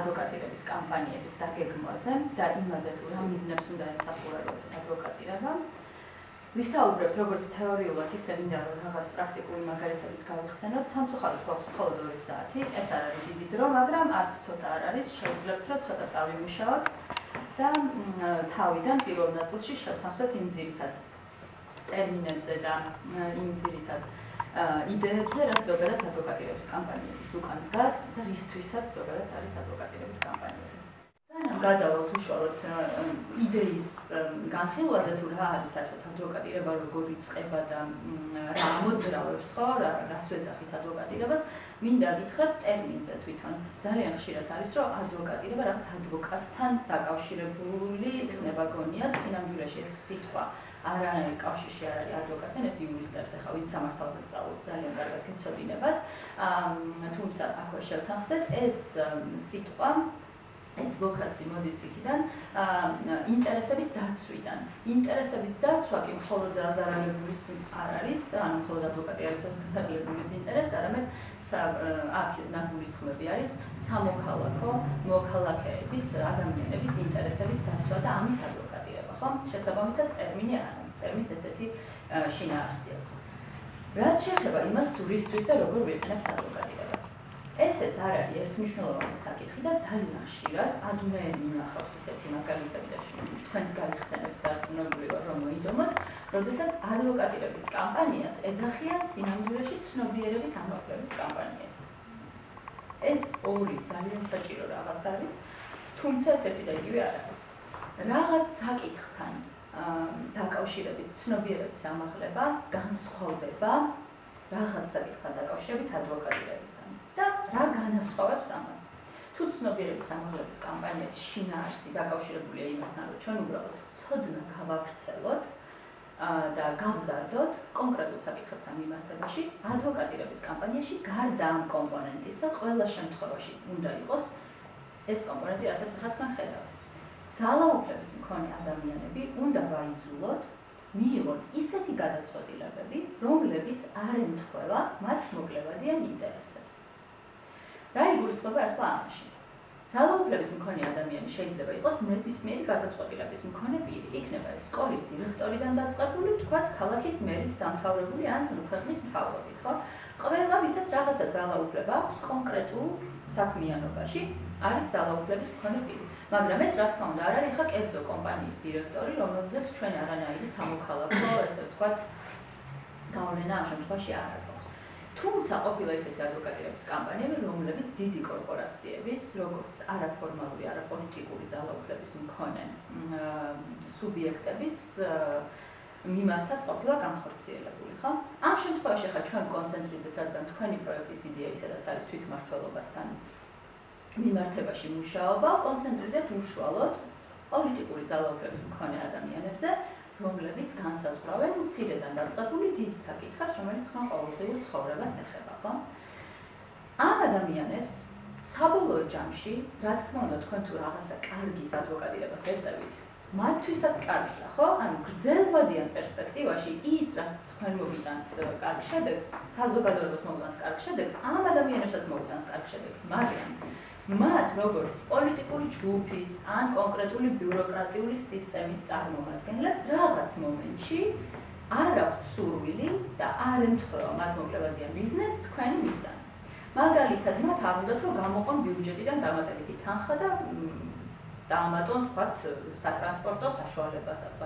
ადვოკატირების კამპანიების დაგეგმვაზე და იმაზე თუ რა მიზნებს უნდა ემსახურებოდეს ადვოკატირება. ვისაუბრებთ როგორც თეორიულად, ისე მინდა რომ რაღაც პრაქტიკული მაგალითებიც გავიხსენოთ. სამწუხაროდ გვაქვს მხოლოდ 2 საათი, ეს არ არის დიდი დრო, მაგრამ არც ცოტა არ არის, შევძლებთ რომ ცოტა წავიმუშაოთ და თავიდან პირველ ნაწილში შევთანხმდეთ იმ ძირითად ტერმინებზე და იმ ძირითად იდეებზე, რაც ზოგადად ადვოკატირების კამპანიების უკან დგას და რისთვისაც ზოგადად არის ადვოკატირების კამპანიები. სანამ გადავალთ უშუალოდ იდეის განხილვაზე თუ რა არის საერთოდ ადვოკატირება, როგორ იწყება და რა მოძრაობს, ხო, რას ვეძახით ადვოკატირებას, მინდა გითხრათ ტერმინზე თვითონ. ძალიან ხშირად არის, რომ ადვოკატირება რაღაც ადვოკატთან დაკავშირებული ცნება გონია, სინამდვილეში ეს სიტყვა არანაირ კავშირში არ არის ადვოკატთან, ეს იურისტებს ახლა ვინც სამართალზე სწავლობთ, ძალიან კარგად გეცოდინებათ. თუმცა აქვე შევთანხმდეთ, ეს სიტყვა advocacy მოდის იქიდან ინტერესების დაცვიდან. ინტერესების დაცვა კი მხოლოდ რაზარალებულის არ არის, ანუ მხოლოდ ადვოკატირების რაზარალებულის ინტერესი, არამედ აქ ნაგულისხმები არის სამოქალაქო მოქალაქეების, ადამიანების ინტერესების დაცვა და ამის ადვოკატირება, ხო? შესაბამისად ტერმინი არ არის. ტერმინს ესეთი შინაარსი აქვს. რაც შეეხება იმას, თუ რისთვის და როგორ ვიყენებთ ადვოკატირებას. ესეც არ არის ერთმნიშვნელოვანი საკითხი და ძალიან ხშირად ადვე მინახავს ისეთი მაგალითები და თქვენს გაიხსენებთ და წნობილი ვარ რომ მოიდომოთ, როდესაც ადვოკატირების კამპანიას ეძახიან სინამდვილეში ცნობიერების ამაღლების კამპანიას. ეს ორი ძალიან საჭირო რაღაც არის, თუმცა ესეთი და იგივე არ არის. რაღაც საკითხთან დაკავშირებით ცნობიერების ამაღლება განსხვავდება რაღაც საკითხთან დაკავშირებით ადვოკატირებისგან. და რა განასხვავებს ამას? თუ ცნობიერების ამაღლების კამპანიების შინაარსი დაკავშირებულია იმასთან, რომ ჩვენ უბრალოდ ცოდნა გავავრცელოთ და გავზარდოთ კონკრეტულ საკითხებთან მიმართებაში, ადვოკატირების კამპანიაში გარდა ამ კომპონენტისა, ყველა შემთხვევაში უნდა იყოს ეს კომპონენტი, რასაც ახლა თქვენ ხედავთ. ძალაუფლების მქონე ადამიანები უნდა ვაიძულოთ მიიღონ ისეთი გადაწყვეტილებები, რომლებიც არ ემთხვევა მათ მოკლევადიან ინტერესებს. რა იგულისხმება ახლა ამაში? ძალაუფლების მქონე ადამიანი შეიძლება იყოს ნებისმიერი გადაწყვეტილების მქონე პირი. იქნება ეს სკოლის დირექტორიდან დაწყებული, თქვათ, ქალაქის მერით დამთავრებული ან ქვეყნის მთავრობით, ხო? ყველა ვისაც რაღაცა ძალაუფლება აქვს კონკრეტულ საქმიანობაში, არის ძალაუფლების მქონე პირი. მაგრამ ეს რა თქმა უნდა არ არის ხა კერძო კომპანიის დირექტორი, რომელზეც ჩვენ არანაირი სამოქალაქო, ესე ვთქვათ, გავლენა ამ შემთხვევაში არ აქვს. თუმცა ყოფილა ისეთი ადვოკატირების კამპანიები, რომლებიც დიდი კორპორაციების, როგორც არაფორმალური, არაპოლიტიკური ძალაუფლების მქონე სუბიექტების მიმართაც ყოფილა განხორციელებული, ხო? ამ შემთხვევაში ხა ჩვენ კონცენტრირდით, რადგან თქვენი პროექტის იდეა ისედაც არის თვითმმართველობასთან მიმართებაში მუშაობა, კონცენტრირდეთ უშუალოდ პოლიტიკური ძალაუფლების მქონე ადამიანებზე, რომლებიც განსაზღვრავენ მცირედან დაწყებული დიდ საკითხებს, რომელიც თქვენ ყოველდღიურ ცხოვრებას ეხება, ხო? ამ ადამიანებს საბოლოო ჯამში, რა თქმა უნდა, თქვენ თუ რაღაცა კარგის ადვოკატირებას ეწევით, მათთვისაც კარგია, ხო? ანუ გრძელვადიან პერსპექტივაში ის, რაც თქვენ მოგიტანთ კარგ შედეგს, საზოგადოებას მოგიტანს კარგ შედეგს, ამ ადამიანებსაც მოგიტანს კარგ შედეგს, მაგრამ მათ როგორც პოლიტიკური ჯგუფის ან კონკრეტული ბიუროკრატიული სისტემის წარმომადგენლებს რაღაც მომენტში არ აქვს სურვილი და არ ემთხვევა მათ მოკლევადიან ბიზნესს თქვენი მიზანი. მაგალითად, მათ არ უნდათ რომ გამოყონ ბიუჯეტიდან დამატებითი თანხა და დაამატონ, თქვათ, სატრანსპორტო საშუალებასაც.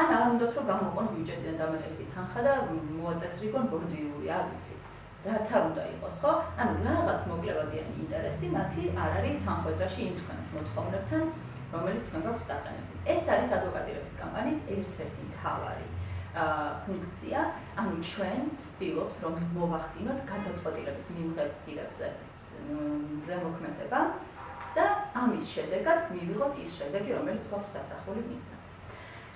ან არ უნდათ რომ გამოყონ ბიუჯეტიდან დამატებითი თანხა და მოაწესრიგონ ბორდიური, არ ვიცი. რაც არ უნდა იყოს, ხო? ანუ რაღაც მოკლევადიანი ინტერესი მათი არ არის თანხმედრაში იმ თქვენს მოთხოვნებთან, რომელიც თქვენ გაქვთ დაყენებული. ეს არის ადვოკატირების კამპანიის ერთ-ერთი მთავარი ფუნქცია, ანუ ჩვენ ვცდილობთ, რომ მოვახდინოთ გადაწყვეტილების მიმღებირებზე ზემოქმედება და ამის შედეგად მივიღოთ ის შედეგი, რომელიც გვაქვს დასახული მიზნად.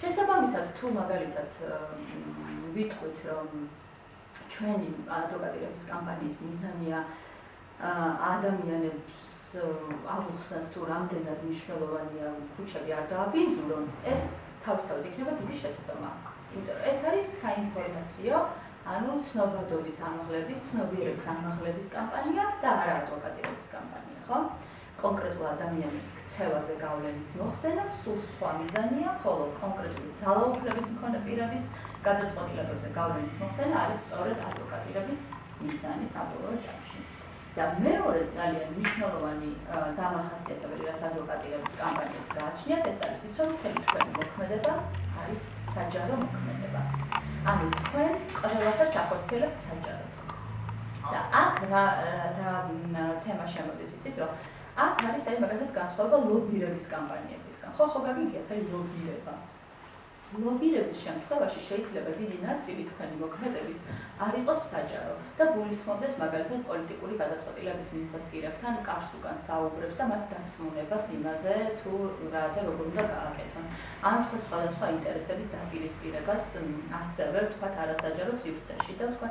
შესაბამისად, თუ მაგალითად ვიტყვით, რომ ჩვენი ადვოკატირების კამპანიის მიზანია ადამიანებს ავუხსნათ თუ რამდენად მნიშვნელოვანია ქუჩები არ დააბინძურონ, ეს თავისთავად იქნება დიდი შეცდომა. იმიტომ რომ ეს არის საინფორმაციო, ანუ ცნობადობის ამაღლების, ცნობიერების ამაღლების კამპანია და არა ადვოკატირების კამპანია, ხო? კონკრეტულ ადამიანის ქცევაზე გავლენის მოხდენა, სულ სხვა მიზანია, ხოლო კონკრეტული ძალაუფლების მქონე პირების გადაწყვეტილებებზე გავლენის მოხდენა არის სწორედ ადვოკატირების მიზანი საბოლოო ჯამში. და მეორე ძალიან მნიშვნელოვანი დამახასიათებელი, რაც ადვოკატირების კამპანიებს გააჩნიათ, ეს არის ის, რომ მთელი თქვენი მოქმედება არის საჯარო მოქმედება. ანუ თქვენ ყველაფერს ახორციელებთ საჯაროდ. და აქ რა თემა შემოდის, იცით, რომ აქ არის მაგალითად განსხვავება ლობირების კამპანიებისგან. ხო გაგიგიათ, ლობირება. ლობირების შემთხვევაში შეიძლება დიდი ნაწილი თქვენი მოქმედების არ იყოს საჯარო და გულისხმობდეს მაგალითად პოლიტიკური გადაწყვეტილების მიმართ პირებთან კარს უკან საუბრებს და მათ დარწმუნებას იმაზე, თუ რა და როგორ უნდა გააკეთონ. ან თქვა სხვადასხვა ინტერესების დაპირისპირებას ასევე თქვა არასაჯარო სივრცეში და თქვა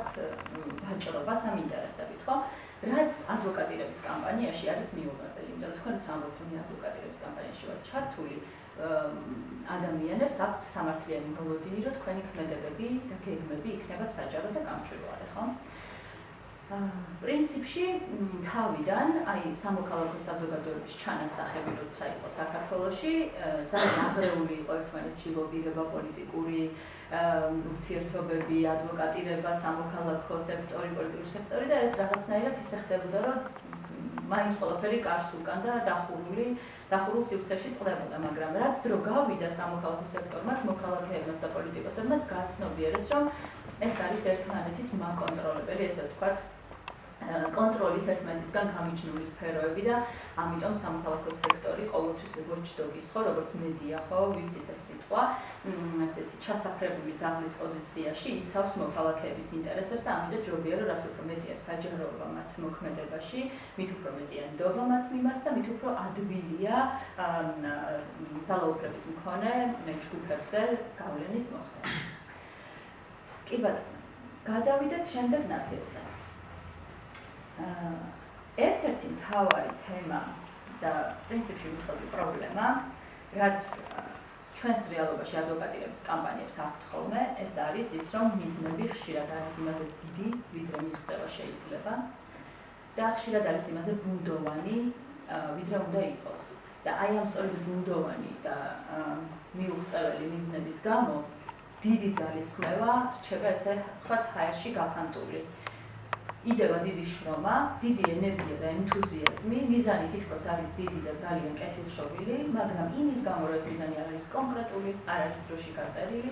ვაჭრობას ამ ინტერესებით, ხო? რაც ადვოკატირების კამპანიაში არის მიუღებელი, იმიტომ რომ თქვენ სამბობთ, რომ ადვოკატირების კამპანიაში ვარ ჩართული, ადამიანებს აქვთ სამართლიანი მოლოდინი, რომ თქვენი ქმედებები და გეგმები იქნება საჯარო და გამჭვირვალე, ხო? პრინციპში თავიდან, აი სამოქალაქო საზოგადოების ჩანასახები როცა იყო საქართველოში, ძალიან აღრეული იყო ერთმანეთში ლობირება, პოლიტიკური ურთიერთობები, ადვოკატირება, სამოქალაქო სექტორი, პოლიტიკური სექტორი და ეს რაღაცნაირად ისე ხდებოდა, რომ მაინც ყველაფერი კარს უკან და დახურულ სივრცეში წყდებოდა, მაგრამ რაც დრო გავიდა სამოქალაქო სექტორმაც, მოქალაქეებმაც და პოლიტიკოსებმაც გააცნობიერეს, რომ ეს არის ერთმანეთის მაკონტროლებელი, ესე ვთქვათ, კონტროლით ერთმანეთისგან გამიჯნული სფეროები და ამიტომ სამოქალაქო სექტორი ყოველთვის watchdog-ის ხო, როგორც მედია ხო, ვიცით ეს სიტყვა, ასეთი ჩასაფრებული ძაღლის პოზიციაში იცავს მოქალაქეების ინტერესებს და ამიტომ ჯობია, რომ რაც უფრო მეტია საჯაროობა მათ მოქმედებაში, მით უფრო მეტია ნდობა მათ მიმართ და მით უფრო ადვილია ძალაუფლების მქონე ჯგუფებზე გავლენის მოხდენა. კი ბატონო, გადავიდეთ შემდეგ ნაწილზე. ერთ-ერთი მთავარი თემა და პრინციპში ვიტყოდი პრობლემა, რაც ჩვენს რეალობაში ადვოკატირების კამპანიებს აქვთ ხოლმე, ეს არის ის, რომ მიზნები ხშირად არის იმაზე დიდი, ვიდრე მიღწევა შეიძლება და ხშირად არის იმაზე ბუნდოვანი, ვიდრე უნდა იყოს. და აი ამ სწორედ ბუნდოვანი და მიუღწეველი მიზნების გამო დიდი ძალის ხმევა რჩება ესე ვთქვათ ჰაერში გაფანტული. იდება დიდი შრომა, დიდი ენერგია და ენთუზიაზმი, მიზანი თითქოს არის დიდი და ძალიან კეთილშობილი, მაგრამ იმის გამო, რომ ეს მიზანი არ არის კონკრეტული, არ არის დროში გაწერილი,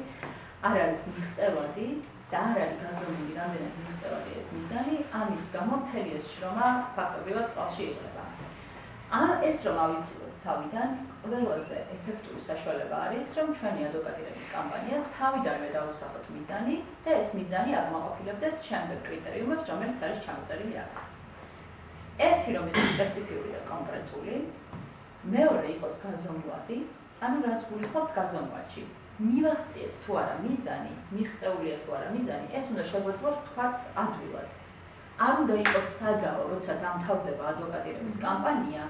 არ არის მიღწევადი და არ არის გაზომილი, რამდენად მიღწევადი ეს მიზანი, ამის გამო მთელი ეს შრომა ფაქტობრივად წყალში იღლება. ეს რომ ავიცილოთ თავიდან, ყველაზე ეფექტური საშუალება არის, რომ ჩვენი ადვოკატირების კამპანიას თავიდანვე დაუსახოთ მიზანი და ეს მიზანი აკმაყოფილებდეს შემდეგ კრიტერიუმებს, რომელიც არის ჩამოწერილი აქ. ერთი რომ იყოს სპეციფიური და კონკრეტული, მეორე იყოს გაზომვადი, ანუ რას გულისხმობთ გაზომვაში. მივახციეთ თუ არა მიზანი, მიღწეულია თუ არა მიზანი, ეს უნდა შეგვეძლოს ვთქვათ ადვილად. არ უნდა იყოს სადაო, როცა დამთავრდება ადვოკატირების კამპანია,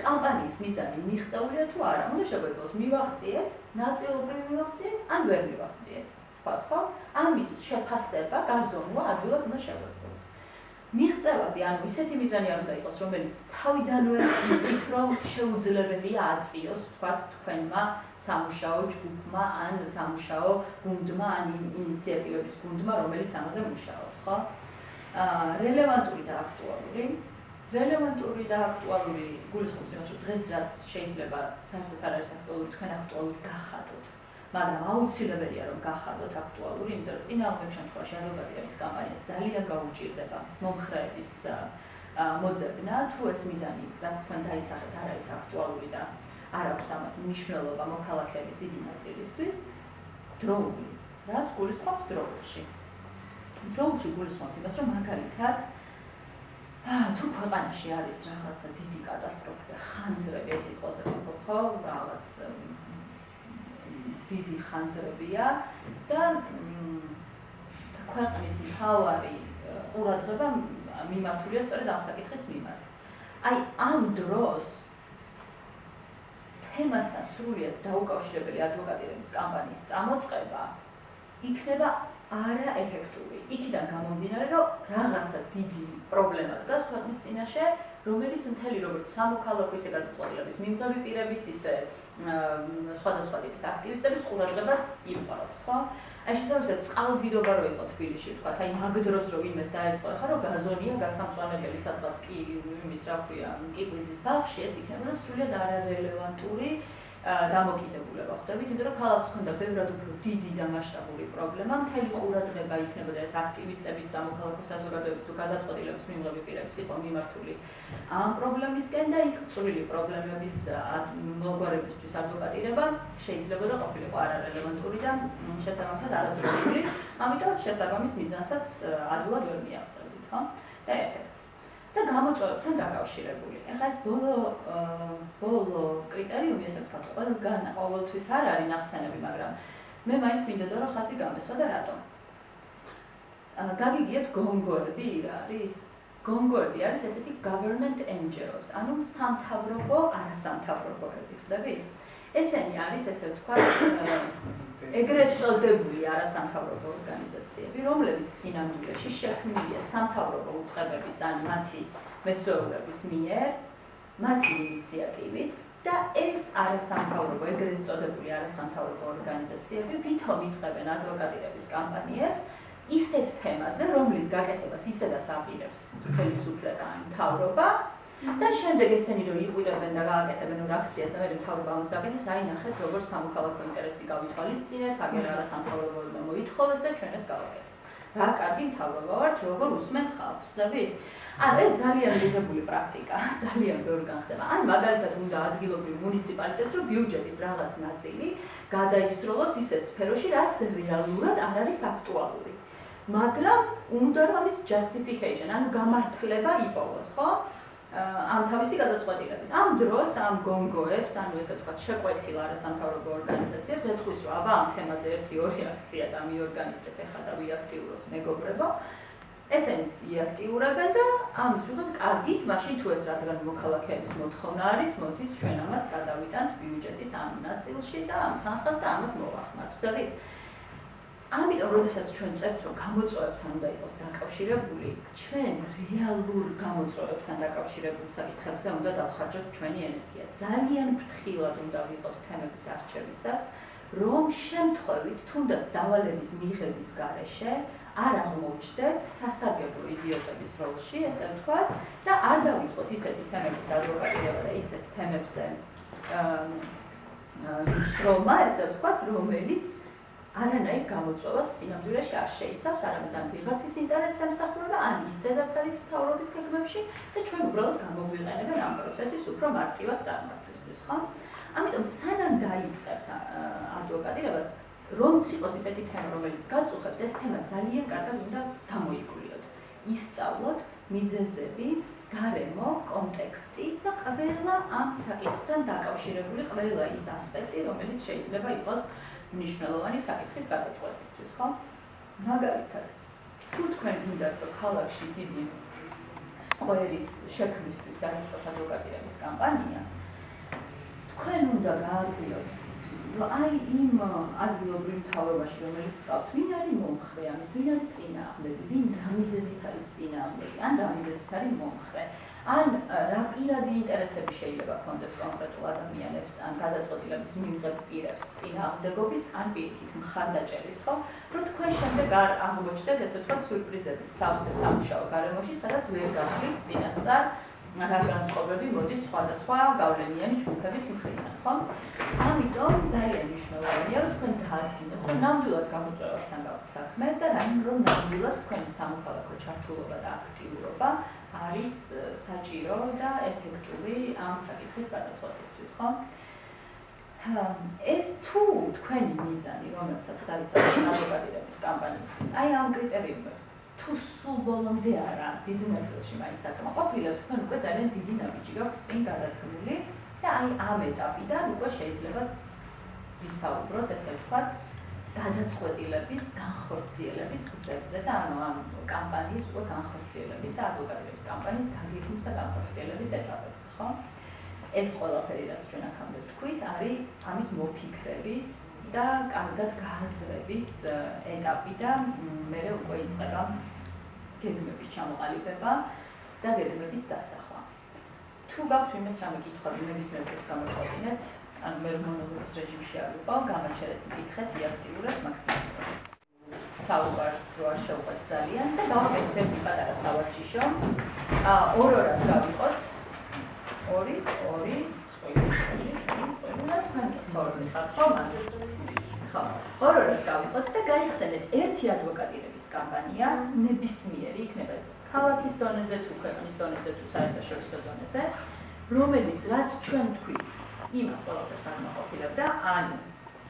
კამპანიის მიზანი მიღწეულია თუ არა, უნდა შეგვეძლოს მივახციეთ, ნაწილობრივ მივახციეთ, ან ვერ მივახციეთ. ვთქვათ, ხო? ამის შეფასება, გაზომვა ადვილად უნდა შეგვეძლოს. მიღწევადი, ანუ ისეთი მიზანი არ უნდა იყოს, რომელიც თავიდანვე იცით, რომ შეუძლებელია აწიოს, ვთქვათ, თქვენმა სამუშაო ჯგუფმა, ან სამუშაო გუნდმა, ან ინიციატივების გუნდმა, რომელიც ამაზე მუშაობს, ხო? რელევანტური და აქტუალური. რელევანტური და აქტუალური გულისხმობს იმას, რომ დღეს რაც შეიძლება საერთოდ არ არის აქტუალური, თქვენ აქტუალური გახადოთ. მაგრამ აუცილებელია რომ გახადოთ აქტუალური, იმიტომ რომ წინააღმდეგ შემთხვევაში ადვოკატირების კამპანიას ძალიან გაუჭირდება მომხრეების მოძებნა, თუ ეს მიზანი, რაც თქვენ დაისახეთ, არ არის აქტუალური და არ აქვს ამას მნიშვნელობა მოქალაქეების დიდი ნაწილისთვის, დროული. რას გულისხმობთ დროულში? დროულში გულისხმობთ იმას, რომ მაგალითად თუ ქვეყანაში არის რაღაცა დიდი კატასტროფა და ხანძრები, ეს იყოს ვთქვათ, ხო, რაღაც დიდი ხანძრებია და ქვეყნის მთავარი ყურადღება მიმართულია სწორედ ამ საკითხის მიმართ. აი ამ დროს თემასთან სრულიად დაუკავშირებელი ადვოკატირების კამპანიის წამოწყება იქნება არაეფექტური. იქიდან გამომდინარე, რომ რაღაცა დიდი პრობლემა დგას ქვეყნის წინაშე, რომელიც მთელი როგორც სამოქალაქო ისე გადაწყვეტილების მიმღები პირების, ისე სხვადასხვა ტიპის აქტივისტების ყურადღებას იპყრობს, ხო? აი შესაბამისად წყალდიდობა რო იყო თბილისში, ვთქვათ, აი მაგ დროს რო ვინმეს დაეწყო, ახლა რომ გაზონია გასამწვანებელი სადღაც კი იმის რა ქვია, კიკვიზის ბაღში, ეს იქნებოდა სრულიად არარელევანტური დამოკიდებულება ხვდებით, იმიტომ რომ ქალაქს ჰქონდა ბევრად უფრო დიდი და მასშტაბური პრობლემა, მთელი ყურადღება იქნებოდა ეს აქტივისტების, სამოქალაქო საზოგადოების თუ გადაწყვეტილების მიმღები პირების იყო მიმართული ამ პრობლემისკენ და იქ წვრილი პრობლემების მოგვარებისთვის ადვოკატირება შეიძლებოდა ყოფილიყო არარელევანტური და შესაბამისად არადროული, ამიტომ შესაბამის მიზანსაც ადვილად ვერ მიაღწევდით, ხო? და ეფექტს. და გამოწვევებთან დაკავშირებული. ეხლა ეს ბოლო კრიტერიუმი, ესე ვთქვათ, ყველგან ყოველთვის არ არის ნახსენები, მაგრამ მე მაინც მინდოდა რომ ხაზი გამესვა და რატომ. გაგიგიათ გონგოები რა არის? გონგოები არის ესეთი government NGOs, ანუ სამთავრობო არასამთავრობოები, ხვდებით? ესენი არის, ესე ვთქვათ, ეგრეთ წოდებული არასამთავრობო ორგანიზაციები, რომლებიც სინამდვილეში შექმნილია სამთავრობო უწყებების ან მათი მესვეურების მიერ, მათი ინიციატივით და ეს არასამთავრობო, ეგრეთ წოდებული არასამთავრობო ორგანიზაციები ვითომ იწყებენ ადვოკატირების კამპანიებს ისეთ თემაზე, რომლის გაკეთებას ისედაც აპირებს ხელისუფლება ან მთავრობა და შემდეგ ესენი რომ იყვილებენ და გააკეთებენ აქციას და მე მთავრობა ამას გაკეთებს, აი ნახეთ როგორ სამოქალაქო ინტერესი გავითვალისწინეთ, აგერ არასამთავრობოებმა მოითხოვეს და ჩვენ ეს გავაკეთებთ. რა კარგი მთავრობა ვართ, როგორ უსმენთ ხალხს, ხვდებით? ანუ ეს ძალიან მიღებული პრაქტიკა, ძალიან ბევრგან ხდება. ან მაგალითად უნდა ადგილობრივ მუნიციპალიტეტს რომ ბიუჯეტის რაღაც ნაწილი გადაისროლოს ისეთ სფეროში, რაც რეალურად არ არის აქტუალური. მაგრამ უნდა რომ ამის justification, ანუ გამართლება იპოვოს, ხო? ამ თავისი გადაწყვეტილების. ამ დროს ამ გონგოებს, ანუ ესე ვთქვათ, შეკვეთილ არასამთავრობო ორგანიზაციებს ეთქვის, რომ აბა ამ თემაზე 1-2 აქცია და მიორგანიზეთ ახლა და ვიაქტიუროთ მეგობრებო. ესენიც იაქტიურებენ და ამის მიხედვით კარგით, მაშინ თუ ეს რადგან მოქალაქეების მოთხოვნა არის, მოდით ჩვენ ამას გადავიტანთ ბიუჯეტის ამ ნაწილში და ამ თანხას და ამას მოვახმართ. ხვდებით? ამიტომ, როდესაც ჩვენ წერთ, რომ გამოწვევებთან უნდა იყოს დაკავშირებული, ჩვენ რეალურ გამოწვევებთან დაკავშირებულ საკითხებზე უნდა დავხარჯოთ ჩვენი ენერგია. ძალიან ფრთხილად უნდა ვიყოთ თემების არჩევისას, რომ შემთხვევით, თუნდაც დავალების მიღების გარეშე არ აღმოჩნდეთ სასარგებლო იდიოტების როლში, ესე ვთქვათ, და არ დავიწყოთ ისეთი თემების ადვოკატირება და ისეთ თემებზე შრომა, ესე ვთქვათ, რომელიც არანაირ გამოწვევას სინამდვილეში არ შეიცავს, არამედ ამ ვიღაცის ინტერესს ემსახურება, ან ისედაც არის მთავრობის გეგმებში და ჩვენ უბრალოდ გამოგვიყენებენ ამ პროცესის უფრო მარტივად წარმართვისთვის, ხო? ამიტომ სანამ დაიწყებთ ადვოკატირებას, რომც იყოს ისეთი თემა, რომელიც გაწუხებთ, ეს თემა ძალიან კარგად უნდა გამოიგულიოთ. ისწავლოთ მიზეზები, გარემო, კონტექსტი და ყველა ამ საკითხთან დაკავშირებული ყველა ის ასპექტი, რომელიც შეიძლება იყოს მნიშვნელოვანი საკითხის გადაწყვეტისთვის, ხო? მაგალითად, თუ თქვენ გინდათ, რომ ქალაქში დიდი სკვერის შექმნისთვის დაიწყოთ ადვოკატირების კამპანია, თქვენ უნდა გააღვიოთ, რომ აი იმ ადგილობრივ მთავრობაში, რომელიც ყავთ, ვინ არის მომხრე ამის, ვინ არის წინააღმდეგი, ვინ რა მიზეზით არის წინააღმდეგი, ან რა მიზეზით არის მომხრე, ან რა პირადი ინტერესები შეიძლება ჰქონდეს კონკრეტულ ადამიანებს, ან გადაწყვეტილების მიმღებ პირებს წინააღმდეგობის, ან პირიქით მხარდაჭერის, ხო? რომ თქვენ შემდეგ არ აღმოჩნდეთ, ესე ვთქვათ, სიურპრიზებით სავსე სამუშაო გარემოში, სადაც ვერ გახდით წინასწარ რა განწყობები მოდის სხვადასხვა გავლენიანი ჯგუფების მხრიდან, ხო? ამიტომ ძალიან მნიშვნელოვანია, რომ თქვენ დაადგინოთ, რომ ნამდვილად გამოწვევასთან გაქვთ საქმე და რომ ნამდვილად თქვენი სამოქალაქო ჩართულობა და აქტიურობა არის საჭირო და ეფექტური ამ საკითხის გადაწყვეტისთვის, ხო? ეს თუ თქვენი მიზანი, რომელსაც დაისახეთ ადვოკატირების კამპანიისთვის, აი ამ კრიტერიუმებს თუ სულ ბოლომდე არა, დიდ ნაწილში მაინც აკმაყოფილებს, თქვენ უკვე ძალიან დიდი ნაბიჯი გაქვთ წინ გადადგმული და აი ამ ეტაპიდან უკვე შეიძლება ვისაუბროთ, ესე ვთქვათ, გადაწყვეტილების განხორციელების გზებზე და ანუ ამ კამპანიის უკვე განხორციელების და ადვოკატირების კამპანიის დაგეგმვის და განხორციელების ეტაპებზე, ხო? ეს ყველაფერი, რაც ჩვენ აქამდე ვთქვით, არის ამის მოფიქრების და კარგად გააზრების ეტაპი და მერე უკვე იწყება გეგმების ჩამოყალიბება და გეგმების დასახვა. თუ გაქვთ იმას რამე კითხვები, ნებისმიერ დროს გამოწყობინეთ, ანუ მე მონოლოგის რეჟიმში არ ვიყავ, გამაჩერეთ მკითხეთ აქტიურად მაქსიმალურად. საუბარს რო არ შევყვეთ ძალიან და გავაკეთოთ ერთი პატარა სავარჯიშო. ორ-ორად გავიყოთ. ორი, და თქვენ სწორად ხართ ხო მანდ? ხო. ორ-ორად გავიყოთ და გაიხსენეთ ერთი ადვოკატირების კამპანია, ნებისმიერი, იქნება ეს ქალაქის დონეზე, თუ ქვეყნის დონეზე, თუ საერთაშორისო დონეზე, რომელიც რაც ჩვენ თქვით, იმას ყველაფერს აღმოყოფილებდა, ანუ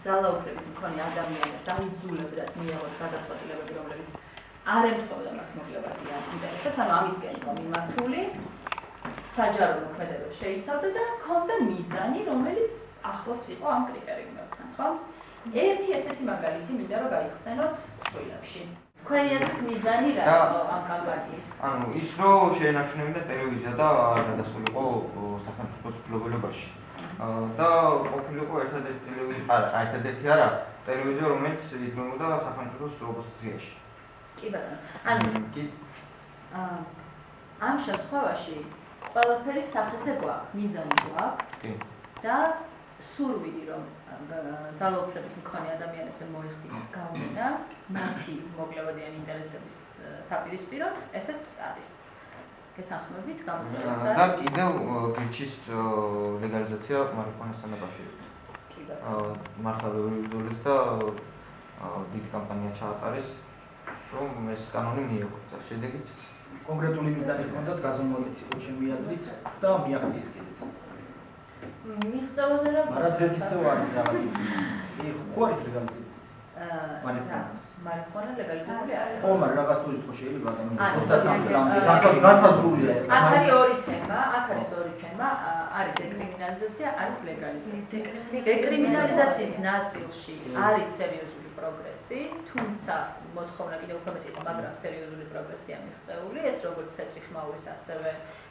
ძალაუფლების მქონე ადამიანებს აიძულებდათ მიიღოთ გადაწყვეტილებები, რომლებიც არ ემთხვეოდა მათ მოგლევადიან ინტერესებს, ანუ ამისკენ მიმართული საჯარო მოქმედებებს შეიცავდა და ჰქონდა მიზანი, რომელიც ახლოს იყო ამ კრიტერიუმებთან, ხო? ერთი ესეთი მაგალითი მინდა რომ გაიხსენოთ სრულებში. თქვენი აზრით მიზანი რა იყო ამ კამპანიის? ანუ ის რომ შეენარჩუნებინა ტელევიზია და არ გადასულიყო სახელმწიფოს მფლობელობაში. და ყოფილიყო ერთადერთი ტელევიზია, რომელიც იდგმებოდა სახელმწიფოს ოპოზიციაში. კი ბატონო. ანუ ამ შემთხვევაში ყველაფერი სახეზე გვაქვს, მიზანი გვაქვს და სურვილი რომ ძალაუფლების მქონე ადამიანებზე მოიხდინა გავლენა მათი მოგლევადიან ინტერესების საპირისპიროდ, ესეც არის. გეთანხმებით გამოწვევაც და კიდევ გირჩის ლეგალიზაცია მარიხუანასთან დაკავშირებით. კი ბატონო. მართლა ბევრი ბრძოლის და დიდი კამპანია ჩაატარეს, რომ ეს კანონი მიიღო. და შედეგიც კონკრეტული მიზანი ჰქონდათ გაზომვადიც იყო ჩემი აზრით და მიაღწიეს კიდეც. მიღწევაზე რა? მაგრამ დღეს ისევ არის რაღაც ის. ხო არის ლეგალიზებული. მარიხუანა ლეგალიზებული არის. ხო, მაგრამ რაღაც თუ ის შეიძლება ადამიანს 23 წლამდე გასაზრდულია. აქ არის ორი თემა, არის დეკრიმინალიზაცია, არის ლეგალიზაცია. დეკრიმინალიზაციის ნაწილში არის სერიოზული პროგრესი, თუმცა მოთხოვნა კიდევ უფრო მეტი იყო, მაგრამ სერიოზული პროგრესია მიღწეული, ეს როგორც თეთრი ხმაურის, ასევე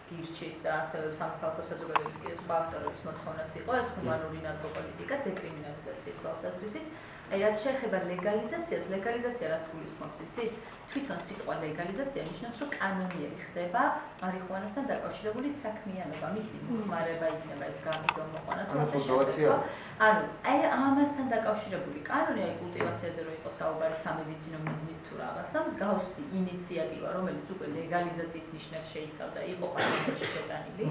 გირჩის და ასევე სამოქალაქო საზოგადოების კიდევ სხვა ავტორების მოთხოვნაც იყო, ეს ჰუმანური ნარკოპოლიტიკა დეკრიმინალიზაციის თვალსაზრისით. აი რაც შეეხება ლეგალიზაციას, ლეგალიზაცია რას გულისხმობს, იცით? თვითონ სიტყვა ლეგალიზაცია ნიშნავს, რომ კანონიერი ხდება მარიხუანასთან დაკავშირებული საქმიანობა, მისი მოხმარება იქნება ეს გამოყვანა თუ ასე შემდგომ. ანუ აი ამასთან დაკავშირებული კანონი, აი კულტივაციაზე რო იყო საუბარი სამედიცინო მიზნით თუ რაღაცა, მსგავსი ინიციატივა, რომელიც უკვე ლეგალიზაციის ნიშნებს შეიცავდა, იყო პარლამენტში შეტანილი.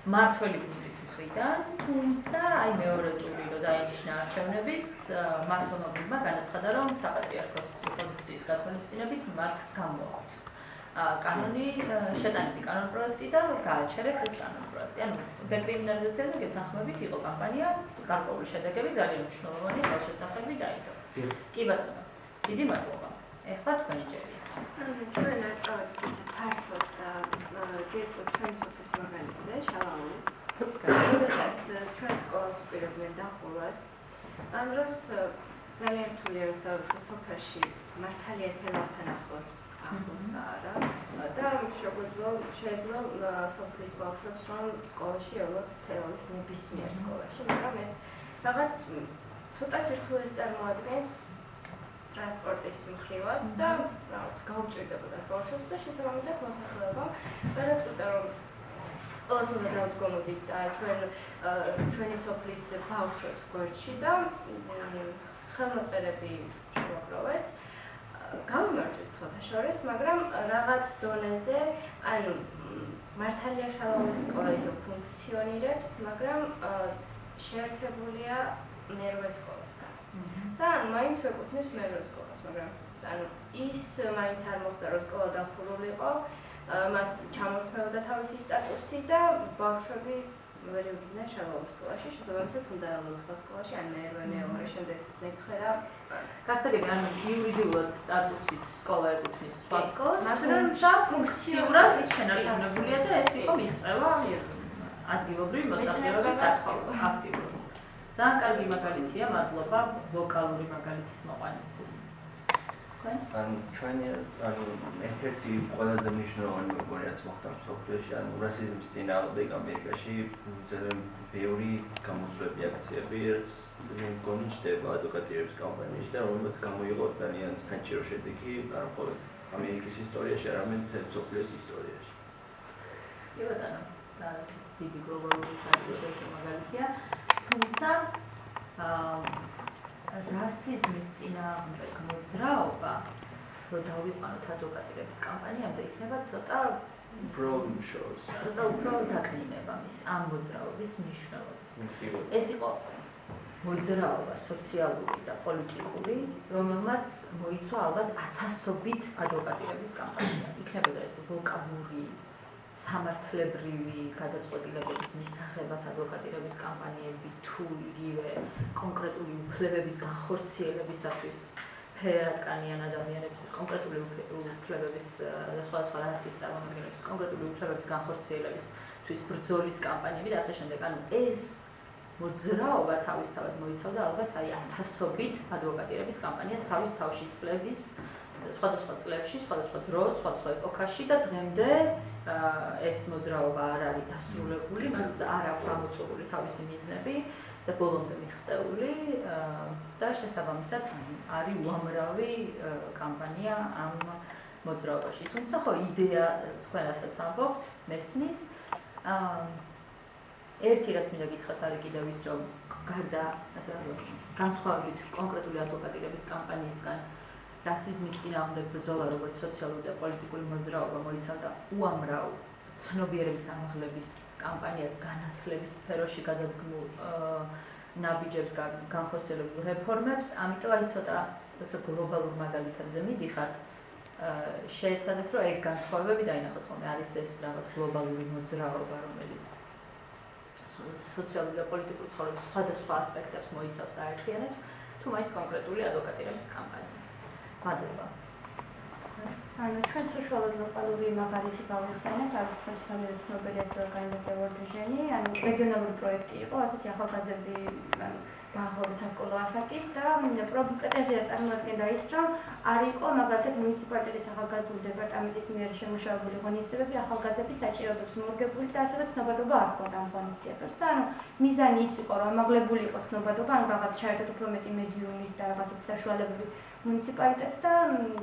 მართველი გუნდის მხრიდან, თუმცა აი მეორე ტური რო დაინიშნა არჩევნების მმართველმა გუნდმა განაცხადა, რომ საპატრიარქოს პოზიციის გათვალისწინებით მათ გამოაქვთ კანონი, შეტანილი კანონპროექტი და გააჩერეს ეს კანონპროექტი. ანუ დეკრიმინალიზაციაზე გეთანხმებით იყო კამპანია, გარკვეული შედეგები ძალიან მნიშვნელოვანი ხელშესახები დაიდო. კი ბატონო, დიდი მადლობა. ეხლა თქვენი ჯერია. ჩვენ არ წავედით ისე ფართოდ და გეტყვით ჩვენი სოფლის მაგალითზე, შალაულის, როდესაც ჩვენ სკოლას უპირობდნენ დახურვას, ამ დროს ძალიან რთულია, როცა სოფელში მართალია თელავთან ახლოს არა და შეეძლო სოფლის ბავშვებს, რომ სკოლაში ევლოთ თელავის ნებისმიერ სკოლაში, მაგრამ ეს რაღაც ცოტა სირთულეს წარმოადგენს ტრანსპორტის მხრივაც და რაღაც გაუჭირდებოდა ბავშვებს და შესაბამისად მოსახლეობამ გადაწყვიტა, რომ სკოლას უნდა დავდგომოდით და ჩვენი სოფლის ბავშვებს გვერდში და ხელმოწერები შევაგროვეთ. გავიმარჯვეთ სხვათა შორის, მაგრამ რაღაც დონეზე, ანუ მართალია შალაულის სკოლა ისე ფუნქციონირებს, მაგრამ შეერთებულია მერვე სკოლასთან. და მაინც ვეკუთვნის მერვე სკოლას, მაგრამ ანუ ის მაინც არ მოხდა, რომ სკოლა დახურულიყო, მას ჩამორთმეოდა თავისი სტატუსი და ბავშვები ვერ ევიდნენ შალაულის სკოლაში, შესაბამისად უნდა ელოს სხვა სკოლაში, ან მეორე შემდეგ მეცხრე. გასაგები, ანუ იურიდიულად სტატუსით სკოლა ეკუთვნის სხვა სკოლას, მაგრამ ფუნქციურად ის შენარჩუნებულია და ეს იყო მიღწევა ადგილობრივი მოსახლეობის აქტიურად. ძალიან კარგი მაგალითია, მადლობა ლოკალური მაგალითის მოყვანისთვის. თქვენ? ჩვენი ერთ-ერთი ყველაზე მნიშვნელოვანი მოგონი რაც მოხდა მსოფლიოში, რასიზმის წინააღმდეგ ამერიკაში ძალიან ბევრი გამოსვლები აქციები, რაც ძალიან მგონი ჩდება ადვოკატირების კამპანიაში და რომელმაც გამოიღო ძალიან საჭირო შედეგი არა მხოლოდ ამერიკის ისტორიაში, არამედ მსოფლიოს ისტორიაში. კი ბატონო, და დიდი გლობალური საერთაშორისო მაგალითია, თუმცა რასიზმის წინააღმდეგ მოძრაობა, რო დავიყვანოთ ადვოკატირების კამპანიამდე, იქნება ცოტა უფრო დაკნინება მის ამ მოძრაობის მნიშვნელობის. ეს იყო მოძრაობა სოციალური და პოლიტიკური, რომელმაც მოიცვა ალბათ ათასობით ადვოკატირების კამპანია. იქნებოდა ეს ვოკალური სამართლებრივი გადაწყვეტილებების მისაღებად ადვოკატირების კამპანიები თუ იგივე კონკრეტული უფლებების განხორციელებისათვის ფერადკანიან ადამიანებისთვის, კონკრეტული უფლებების და სხვადასხვა რასის წარმომადგენლებს, კონკრეტული უფლებების განხორციელებისთვის ბრძოლის კამპანიები და ასე შემდეგ. ანუ ეს მოძრაობა თავისთავად მოიცავდა ალბათ ათასობით ადვოკატირების კამპანიას თავის თავში წლების სხვადასხვა წლებში, სხვადასხვა დროს, სხვადასხვა ეპოქაში და დღემდე ეს მოძრაობა არ არის დასრულებული, მას არ აქვს ამოწურული თავისი მიზნები და ბოლომდე მიღწეული და შესაბამისად არის უამრავი კამპანია ამ მოძრაობაში. თუმცა ხო იდეა თქვენ რასაც ამბობთ, მესმის ერთი რაც მინდა გითხრათ არის კიდევ ის, რომ გარდა განსხვავებით კონკრეტული ადვოკატირების კამპანიისგან რასიზმის წინააღმდეგ ბრძოლა როგორც სოციალური და პოლიტიკური მოძრაობა მოიცავდა უამრავ ცნობიერების ამაღლების კამპანიას, განათლების სფეროში გადადგმულ ნაბიჯებს, განხორციელებულ რეფორმებს, ამიტომ აი ცოტა გლობალურ მაგალითებზე მიდიხართ, შეეცადეთ, რომ ეგ განსხვავებები დაინახოთ ხოლმე, არის ეს რაღაც გლობალური მოძრაობა, რომელიც სოციალური და პოლიტიკური ცხოვრების სხვადასხვა ასპექტებს მოიცავს და აერთიანებს, თუ მაინც კონკრეტული ადვოკატირების კამპანია. მადლობა. ჩვენ საშუალოდ ლოკალური მაგალითი გავიხსენებთ, არ თქვენ სამი ცნობილი ორგანიზაცია, რეგიონალური პროექტი იყო, ასეთი ახალგაზრდები დაახლოებით სასკოლო ასაკის და პრეტენზია წარმოადგენდა ის, რომ არ იყო მაგალითად მუნიციპალიტეტის ახალგაზრდული დეპარტამენტის მიერ შემუშავებული ღონისძიებები ახალგაზრდების საჭიროებებს მორგებული და ასევე ცნობადობა არ ჰქონდა ამ ღონისძიებებს და მიზანი ის იყო, რომ ამაღლებული იყოს ცნობადობა, რაღაც ჩაერთოთ უფრო მეტი მედიუმის და რაღაცის საშუალებები მუნიციპალიტეტს და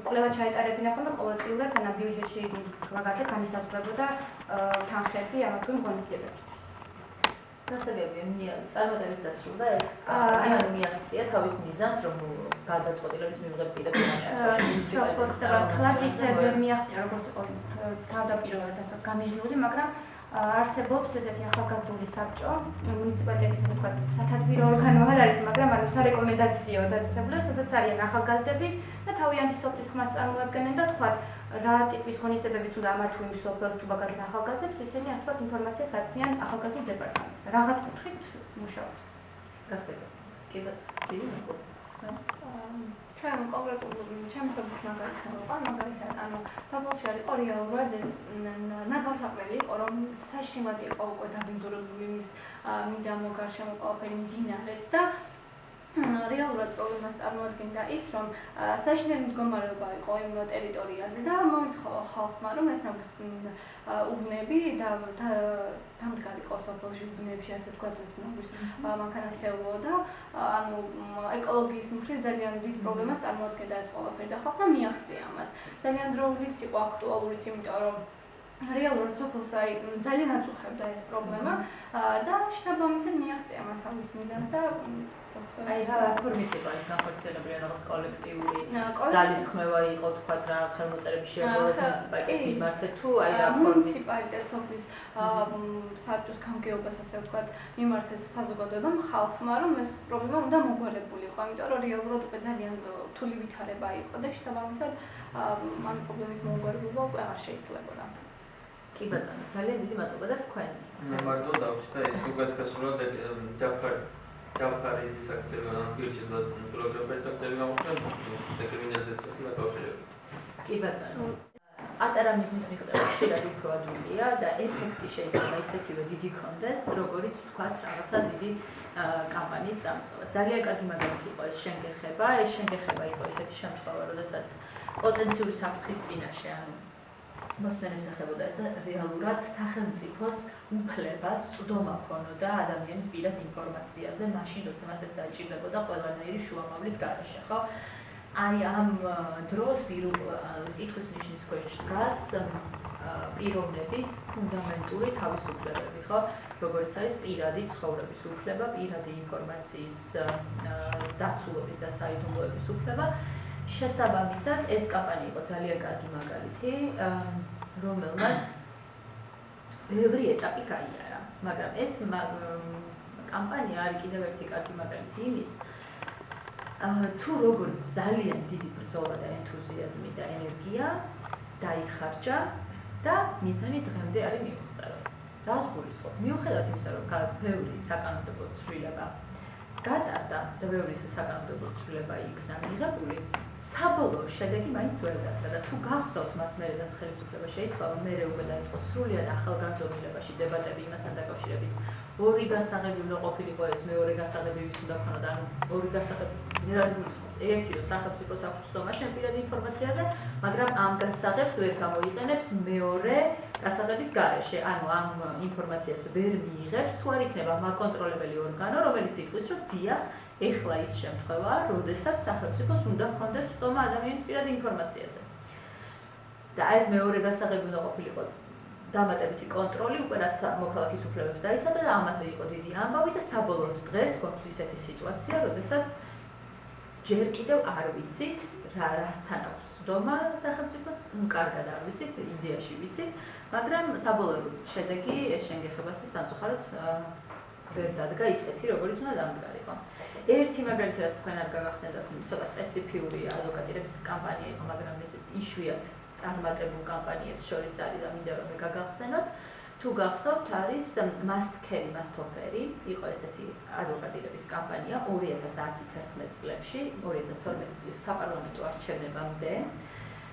კვლევა ჩაეტარებინა ხოლმე ყოველწლიურად ბიუჯეტში მაგალითად განისაზღვრებოდა თანხები ამა თუ იმ ღონისძიებებს. გასაგებია, წარმატებით დასრულდა ეს კამპანია, მიაღწია თავის მიზანს, რომ გადაწყვეტილების მიღება კიდევ მუნიციპალიტეტს ისევე მიაღწია, როგორც იყო თავდაპირველად გამიჟნული, მაგრამ არსებობს ესეთი ახალგაზრდული საბჭო, მუნიციპალიტეტის თქვა სათადბირო ორგანო არ არის, მაგრამ სარეკომენდაციო დაწესებული, სადაც არიან ახალგაზრდები და თავიანთი სოფლის ხმას წარმოადგენენ და თქვა რა ტიპის ღონისძიებებიც უნდა ამა თუ იმ სოფელს თუ მაგალითად ახალგაზრდებს, ისინი ასე ინფორმაციას აწვდიან ახალგაზრდულ დეპარტამენტს. რაღაც კუთხით მუშაობს. გასაგებია. კი ბატონო. ჩვენ კონკრეტულად ჩემს სოფლის მაგალითად ვიყავ, მაგალითად სოფელში არ იყო რეალურად ეს ნაგავსაყრელი იყო, რომ საშემად იყო უკვე დაბინძურებული მის მინდა მოგარშემო ყველაფერი მდინარეს და რეალურად პრობლემას წარმოადგენდა ის, რომ საშინელი მდგომარეობა იყო იმ ტერიტორიაზე და მოითხოვა ხალხმა, რომ ეს უბნები და დამდგარი იყო სოფელში უბნებში, ასე თქვა ეს მანქანასეულო და ეკოლოგიის მხრივ ძალიან დიდ პრობლემას წარმოადგენდა ეს ყველაფერი და ხალხმა მიაღწია ამას. ძალიან დროულიც იყო აქტუალურიც, იმიტომ რომ რეალურად სოფელს ძალიან აწუხებდა ეს პრობლემა და შესაბამისად მიაღწია მათ თავის მიზანს და აი რა ფორმით იყო ეს განხორციელებული რაღაც კოლექტიური ძალისხმევა იყო თქვათ რა ხელმოწერების შეერთებას პაკეტი მიმართეთ თუ აი რა მუნიციპალიტეტს ოფის საბჭოს გამგეობას ასე ვთქვათ მიმართეს საზოგადოებამ ხალხმა რომ ეს პრობლემა უნდა მოგვარებულიყო, იმიტომ რომ რეალურად უკვე ძალიან რთული ვითარება იყო და შესაბამისად ამ პრობლემის მოგვარება უკვე არ შეიძლებოდა. კი ბატონო, ძალიან დიდი მადლობა და თქვენ. მე მარტო დავშთა ეს უკეთესურად ჯაფარის აქციები ამბიუჩის და პროგრამების აქციები გამოხდა დეკრიმინალიზაციასთან დაკავშირებით. კი ბატონო. პატარა მიზნის მიღწევა ხშირად უფრო ადვილია და ეფექტი შეიძლება ისეთივე დიდი ქონდეს, როგორც ვთქვათ, რაღაცა დიდი კამპანიის წამოწყება. ძალიან კარგი მაგალითი იყო ეს შენგეხება. ეს შენგეხება იყო ისეთი შემთხვევა, როდესაც პოტენციური საფრთხის წინაშე, ანუ მოსმენებს ეხებოდა ეს და რეალურად სახელმწიფოს უფლებას წვდომა ჰქონოდა ადამიანის პირად ინფორმაციაზე, მაშინ როცა მას ეს დაიჭირდებოდა ყველანაირი შუამავლის გარეშე, ხო? აი ამ დროს კითხვის ნიშნის ქვეშ დგას პიროვნების ფუნდამენტური თავისუფლებები, ხო? როგორც არის პირადი ცხოვრების უფლება, პირადი ინფორმაციის დაცულობის და საიდუმლოების უფლება. შესაბამისად, ეს კამპანია იყო ძალიან კარგი მაგალითი, რომელმაც ბევრი ეტაპი გაიარა, მაგრამ ეს კამპანია არის კიდევ ერთი კარგი მაგალითი იმის, თუ როგორ ძალიან დიდი ბრძოლა და ენთუზიაზმი და ენერგია დაიხარჯა და მიზანი დღემდე არის მიუღწევი. რას გულისხმობ? მიუხედავად იმისა, რომ ბევრი საკანონმდებლო ცვლილება გატარდა და ბევრი საკანონმდებლო ცვლილება იქნა მიღებული, საბოლოო შედეგი მაინც ვერ დადგა და თუ გახსოვთ მას მერე რაც ხელისუფლება შეიცვალა, მერე უკვე დაიწყო სრულიად ახალ განზომილებაში დებატები იმასთან დაკავშირებით. ორი გასაღები უნდა ყოფილიყო ეს, მეორე გასაღები ვის უნდა ქონოდა, ანუ ორი გასაღები რას გულისხმობს? ერთი რომ სახელმწიფოს აქვს ცდომა შენ პირადი ინფორმაციაზე, მაგრამ ამ გასაღებს ვერ გამოიყენებს მეორე გასაღების გარეშე, ანუ ამ ინფორმაციას ვერ მიიღებს, თუ არ იქნება მაკონტროლებელი ორგანო, რომელიც იტყვის, რომ დიახ, ეხლა ის შემთხვევაა, როდესაც სახელმწიფოს უნდა ჰქონდეს ცდომა ადამიანის პირადი ინფორმაციაზე. და ეს მეორე გასაღები უნდა ყოფილიყო დამატებითი კონტროლი, უკვე რაც მოქალაქის უფლებებს დაიცავდა და ამაზე იყო დიდი ამბავი და საბოლოოდ დღეს გვაქვს ისეთი სიტუაცია, როდესაც ჯერ კიდევ არ ვიცით, რასთან აქვს ცდომა სახელმწიფოს, კარგად არ ვიცით, იდეაში ვიცით, მაგრამ საბოლოო შედეგი ეს შენგეხებაში სამწუხაროდ ვერ დადგა ისეთი, როგორც უნდა დამდგარიყო. ერთი მაგალითი, რაც თქვენ არ გაგახსენებთ, ცოტა სპეციფიური ადვოკატირების კამპანია იყო, მაგრამ ეს იშვიათ წარმატებულ კამპანიებს შორის არის და მინდა რომ გაგახსენოთ. თუ გახსოვთ, არის მასტოფერი, იყო ესეთი ადვოკატირების კამპანია 2010-11 წლებში, 2012 წლის საპარლამენტო არჩევნებამდე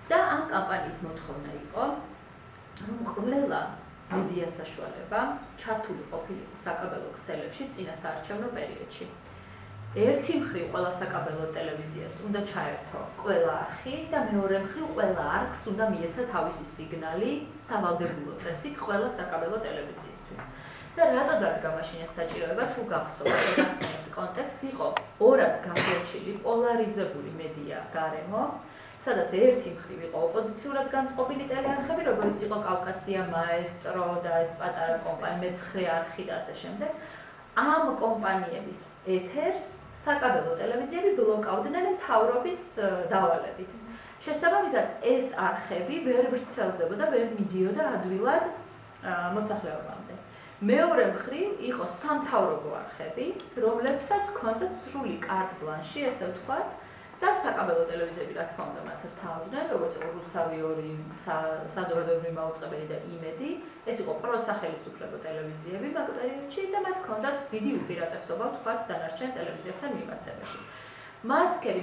და ამ კამპანიის მოთხოვნა იყო, რომ ყველა მედია საშუალება ჩართული ყოფილიყო საკაბელო ქსელებში წინა საარჩევნო პერიოდში. ერთი მხრივ ყველა საკაბელო ტელევიზიას უნდა ჩაერთო ყველა არხი და მეორე მხრივ ყველა არხს უნდა მიეცა თავისი სიგნალი სავალდებულო წესით ყველა საკაბელო ტელევიზიისთვის. და რატო დადგა მაშინ ეს საჭიროება, თუ გახსოვთ, გახსენებთ კონტექსტს, იყო ორად გაგვეჩილი პოლარიზებული მედია გარემო, სადაც ერთი მხრივ იყო ოპოზიციურად განწყობილი ტელეარხები, როგორც იყო კავკასია მაესტრო და ეს პატარა კომპანია, მეცხრე არხი და ასე შემდეგ. ამ კომპანიების ეთერს საკაბელო ტელევიზიები ბლოკავდნენ მთავრობის დავალებით. შესაბამისად, ეს არხები ვერ ვრცელდებოდა, ვერ მიდიოდა ადვილად მოსახლეობამდე. მეორე მხრივ იყო სამთავრობო არხები, რომლებსაც ჰქონდათ სრული კარტ ბლანში, ესე ვთქვათ, და საკაბელო ტელევიზიები, რა თქმა უნდა, მათ რთავდნენ, როგორც იყო რუსთავი 2, საზოგადოებრივი მაუწყებელი და EECMD, ეს იყო პროსახელისუფლებო ტელევიზიები მაგ პერიოდში და მათ ჰქონდათ დიდი უპირატესობა, ვთქვათ, დანარჩენ ტელევიზიებთან მიმართებაში.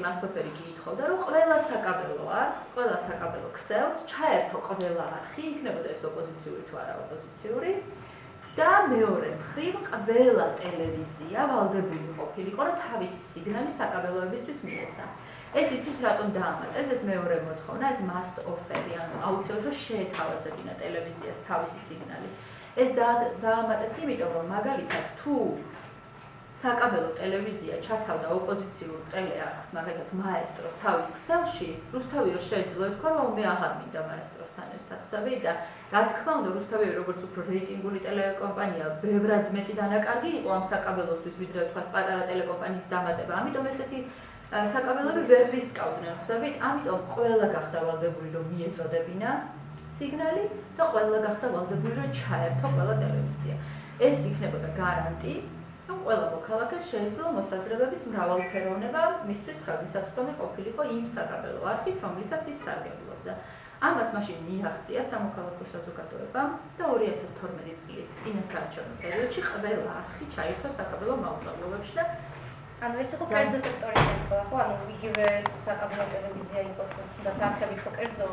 მასტოფერი კი ითხოვდა, რომ ყველა საკაბელო არხს, ყველა საკაბელო ქსელს ჩაერთო ყველა არხი, იქნებოდა ეს ოპოზიციური თუ არა ოპოზიციური. და მეორე მხრივ ყველა ტელევიზია ვალდებული ყოფილიყო, რომ თავისი სიგნალი საკაბელოებისთვის მიეცა. ეს იცით რატომ დაამატეს, ეს მეორე მოთხოვნა, ეს must offer-ი, ანუ აუცილებლად რომ შეეთავაზებინა ტელევიზიას თავისი სიგნალი. ეს დაამატეს იმიტომ, რომ მაგალითად თუ საკაბელო ტელევიზია ჩართავდა ოპოზიციურ ტელეარხს, მაგალითად მაესტროს თავის ქსელში, რუსთავი შეიძლება ითქვა, რომ მე აღარ მინდა მაესტროსთან ერთად ხვდები და რა თქმა უნდა, რუსთავი როგორც უფრო რეიტინგული ტელეკომპანია, ბევრად მეტი დანაკარგი იყო ამ საკაბელოსთვის, ვიდრე ვთქვათ პატარა ტელეკომპანიის დამატება. ამიტომ ესეთი საკაბელოები ვერ რისკავდნენ, ხვდებით? ამიტომ ყველა გახდა ვალდებული, რომ მიეწოდებინა სიგნალი და ყველა გახდა ვალდებული, რომ ჩაერთო ყველა ტელევიზია. ეს იქნებოდა გარანტი, რომ ყველა მოქალაქეს შეიძლება მოსაზრებების მრავალფეროვნება მისთვის ხელმისაწვდომი ყოფილიყო იმ საკაბელო არხით, რომლითაც ის სარგებლობდა. ამას მაშინ მიაღწია სამოქალაქო საზოგადოებამ და 2012 წლის წინა საარჩევნო პერიოდში ყველა არხი ჩაერთო საკაბელო მაუწყებლობებში და ანუ ეს იყო კერძო სექტორის იყო, ხო? ანუ იგივე საკაბელო ტელევიზია იყო, თუნდაც არხები იყო კერძო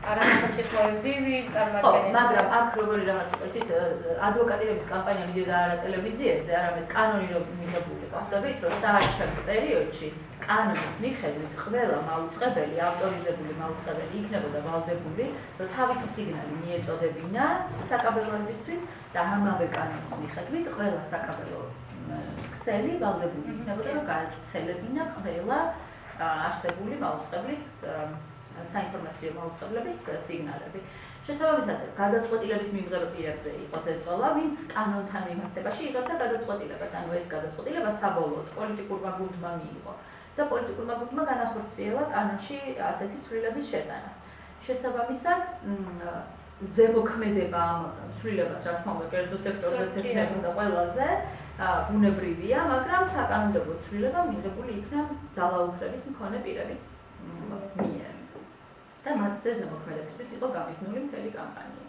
არასახელმწიფოებრივი ხო, წარმომადგენლები. მაგრამ აქ როგორი რაღაც იცით, ადვოკატირების კამპანია მიდიოდა არა ტელევიზიებზე, არამედ კანონირებული გახდებით, რომ საარჩევნო პერიოდში კანონის მიხედვით ყველა მაუწყებელი, ავტორიზებული მაუწყებელი იქნებოდა ვალდებული, რომ თავისი სიგნალი მიეწოდებინა საკაბელოებისთვის და ამავე კანონის მიხედვით ყველა საკაბელო ქსელი ვალდებული იქნებოდა, რომ გაავრცელებინა ყველა არსებული მაუწყებლის საინფორმაციო მაუწყებლების სიგნალები. შესაბამისად, გადაწყვეტილების მიღება პირებზე იყოს ეწოლა, ვინც კანონთან მიმართებაში იღებდა გადაწყვეტილებას, ანუ ეს გადაწყვეტილება საბოლოოდ პოლიტიკურმა გუნდმა მიიღო და პოლიტიკურმა გუნდმა განახორციელა კანონში ასეთი ცვლილების შეტანა. შესაბამისად, ზემოქმედება ამ ცვლილებას, რა თქმა უნდა, კერძო სექტორზეც ექნებოდა ყველაზე ბუნებრივია, მაგრამ საკანონმდებლო ცვლილება მიღებული იქნა ძალაუფლების მქონე პირების მიერ. და მათზე ზემოქმედებისთვის იყო გამიზნული მთელი კამპანია.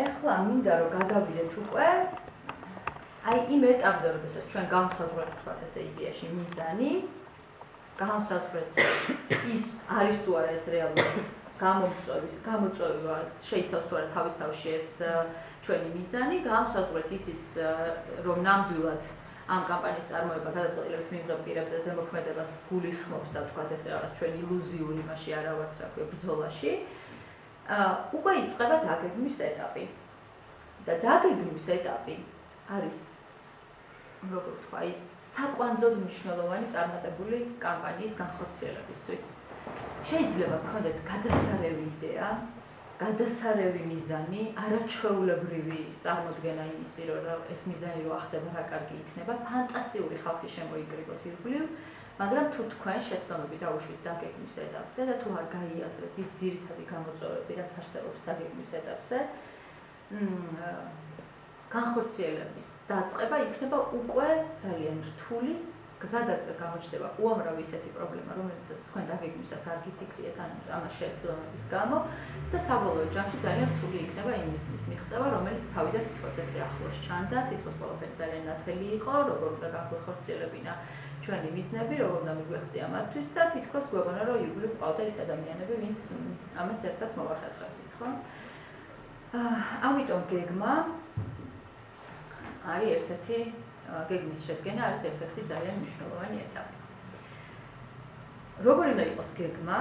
ეხლა მინდა რომ გადავიდეთ უკვე აი იმ ეტაპზე, როდესაც ჩვენ გავსაზღვრეთ თქვათ ესე იდეაში მიზანი, გავსაზღვრეთ ის არის თუ არა ეს რეალურად გამოწვევა შეიცავს თუ არა თავის თავში ეს ჩვენი მიზანი, გავსაზღვრეთ ისიც რომ ნამდვილად ამ კამპანიის წარმოება გადაწყვეტილების მიღება პირებზე ზემოქმედებას გულისხმობს და თქვათ ესე რაღაც ჩვენ ილუზიური იმაში არა ვართ რა ქვია ბრძოლაში. უკვე იწყება დაგეგმვის ეტაპი. და დაგეგმვის ეტაპი არის როგორ ვთქვა, საკვანძოდ მნიშვნელოვანი წარმატებული კამპანიის განხორციელებისთვის. შეიძლება გქონდეთ გადასარევი იდეა, გადასარევი მიზანი, არაჩვეულებრივი წარმოდგენა იმისი, რომ ეს მიზანი რო ახდება, რა კარგი იქნება, ფანტასტიკური ხალხი შემოიკრიბოთ ირგვლივ, მაგრამ თუ თქვენ შეცდომები დაუშვით დაგეგმვის ეტაპზე და თუ არ გაიაზრეთ ის ძირითადი გამოწვევები, რაც არსებობს დაგეგმვის ეტაპზე, განხორციელების დაწყება იქნება უკვე ძალიან რთული, გზადაგზა გამოჩნდება უამრავი ისეთი პრობლემა, რომელსაც თქვენ დაგეგმვისას არ გიფიქრიეთ ან ამას შეცდომების გამო და საბოლოო ჯამში ძალიან რთული იქნება იმ მიზნის მიღწევა, რომელიც თავიდან თითქოს ესე ახლოს ჩანდა, თითქოს ყველაფერი ძალიან ნათელი იყო, როგორ უნდა განხორციელებინა ჩვენი მიზნები, როგორ უნდა მიგვეღწია მათთვის და თითქოს გვეგონა, რომ ირგვლივ ყავდა ის ადამიანები, ვინც ამას ერთად მოვახერხებდით, ხო? ამიტომ გეგმა არის ერთ-ერთი გეგმის შედგენა არის ერთ-ერთი ძალიან მნიშვნელოვანი ეტაპი. როგორი უნდა იყოს გეგმა?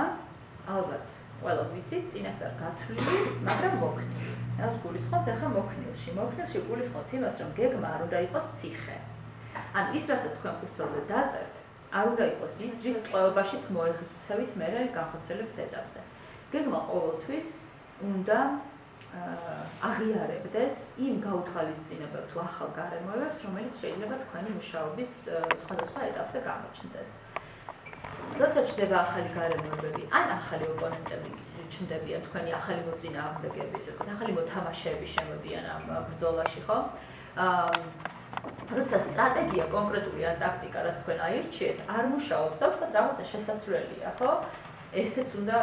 ალბათ, ყველა ვიცით, წინასწარ გათვლილი, მაგრამ მოქნილი. რაც გულისხმობთ ახლა მოქნილში. მოქნილში გულისხმობთ იმას, რომ გეგმა არ უნდა იყოს ციხე. ან ის, რასაც თქვენ ფურცელზე დაწერთ, არ უნდა იყოს ის, რის ტყვეობაშიც მოიხსნით მერე განხორციელების ეტაპზე. გეგმა ყოველთვის უნდა აღიარებდეს იმ გაუთვალისწინებელ თუ ახალ გარემოებებს, რომელიც შეიძლება თქვენი მუშაობის სხვადასხვა ეტაპზე გამოჩნდეს. როცა ჩნდება ახალი გარემოებები, ან ახალი ოპონენტები ჩნდებიან თქვენი ახალი მოწინააღმდეგეების, ვთქვათ, ახალი მოთამაშეები შემოდიან ამ ბრძოლაში, ხო? როცა სტრატეგია კონკრეტული ან ტაქტიკა, რაც თქვენ აირჩიეთ, არ მუშაობს და ვთქვათ, რაღაცა შესაძლებელია, ხო? ესეც უნდა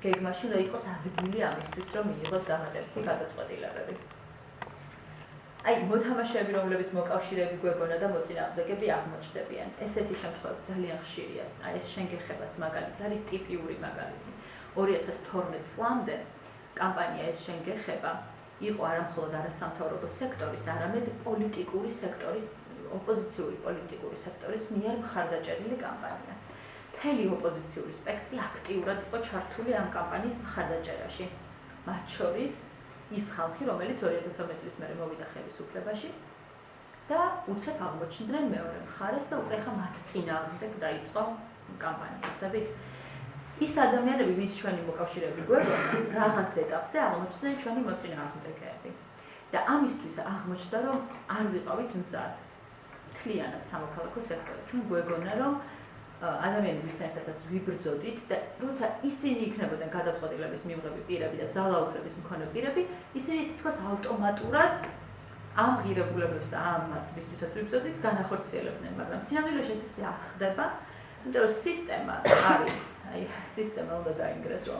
გეგმაში უნდა იყოს ადგილი ამისთვის, რომ მიიღოს განადებითი გადაწყვეტილებები. აი, მოთამაშეები, რომლებიც მოკავშირეები გვეგონა და მოწინააღმდეგები აღმოჩნდებიან. ესეთი შემთხვევები ძალიან ხშირია. აი, ეს შენგეხებას მაგალითი არის ტიპიური მაგალითი. 2012 წლამდე კამპანია ეს შენგეხება იყო არამხოლოდ არასამთავრობო სექტორის, არამედ პოლიტიკური სექტორის, ოპოზიციური პოლიტიკური სექტორის მიერ მხარდაჭერილი კამპანია. მთელი ოპოზიციური სპექტრი აქტიურად იყო ჩართული ამ კამპანიის მხარდაჭერაში. მათ შორის ის ხალხი, რომელიც 2012 წლის მერე მოვიდა ხელისუფლებაში და უცებ აღმოჩნდნენ მეორე მხარეს და უკვე ხა მათ წინააღმდეგ დაიწყო კამპანია. ხდებით? ის ადამიანები, ვინც ჩვენი მოკავშირეები გვეგონა, რაღაც ეტაპზე აღმოჩნდნენ ჩვენი მოწინააღმდეგეები. და ამისთვის აღმოჩნდა, რომ არ ვიყავით მზად. მთლიანად სამოქალაქო სექტორი. ჩვენ გვეგონა, რომ ადამიანები ვისთან ერთადაც ვიბრძოდით და როცა ისინი იქნებოდნენ გადაწყვეტილების მიღები პირები და ძალაუფლების მქონე პირები, ისინი თითქოს ავტომატურად ამ ღირებულებებს და ამას რისთვისაც ვიბრძოდით, განახორციელებდნენ, მაგრამ სინამდვილეში ეს არ ხდება, იმიტომ რომ სისტემა არის, აი სისტემა უნდა დაინგრეს რომ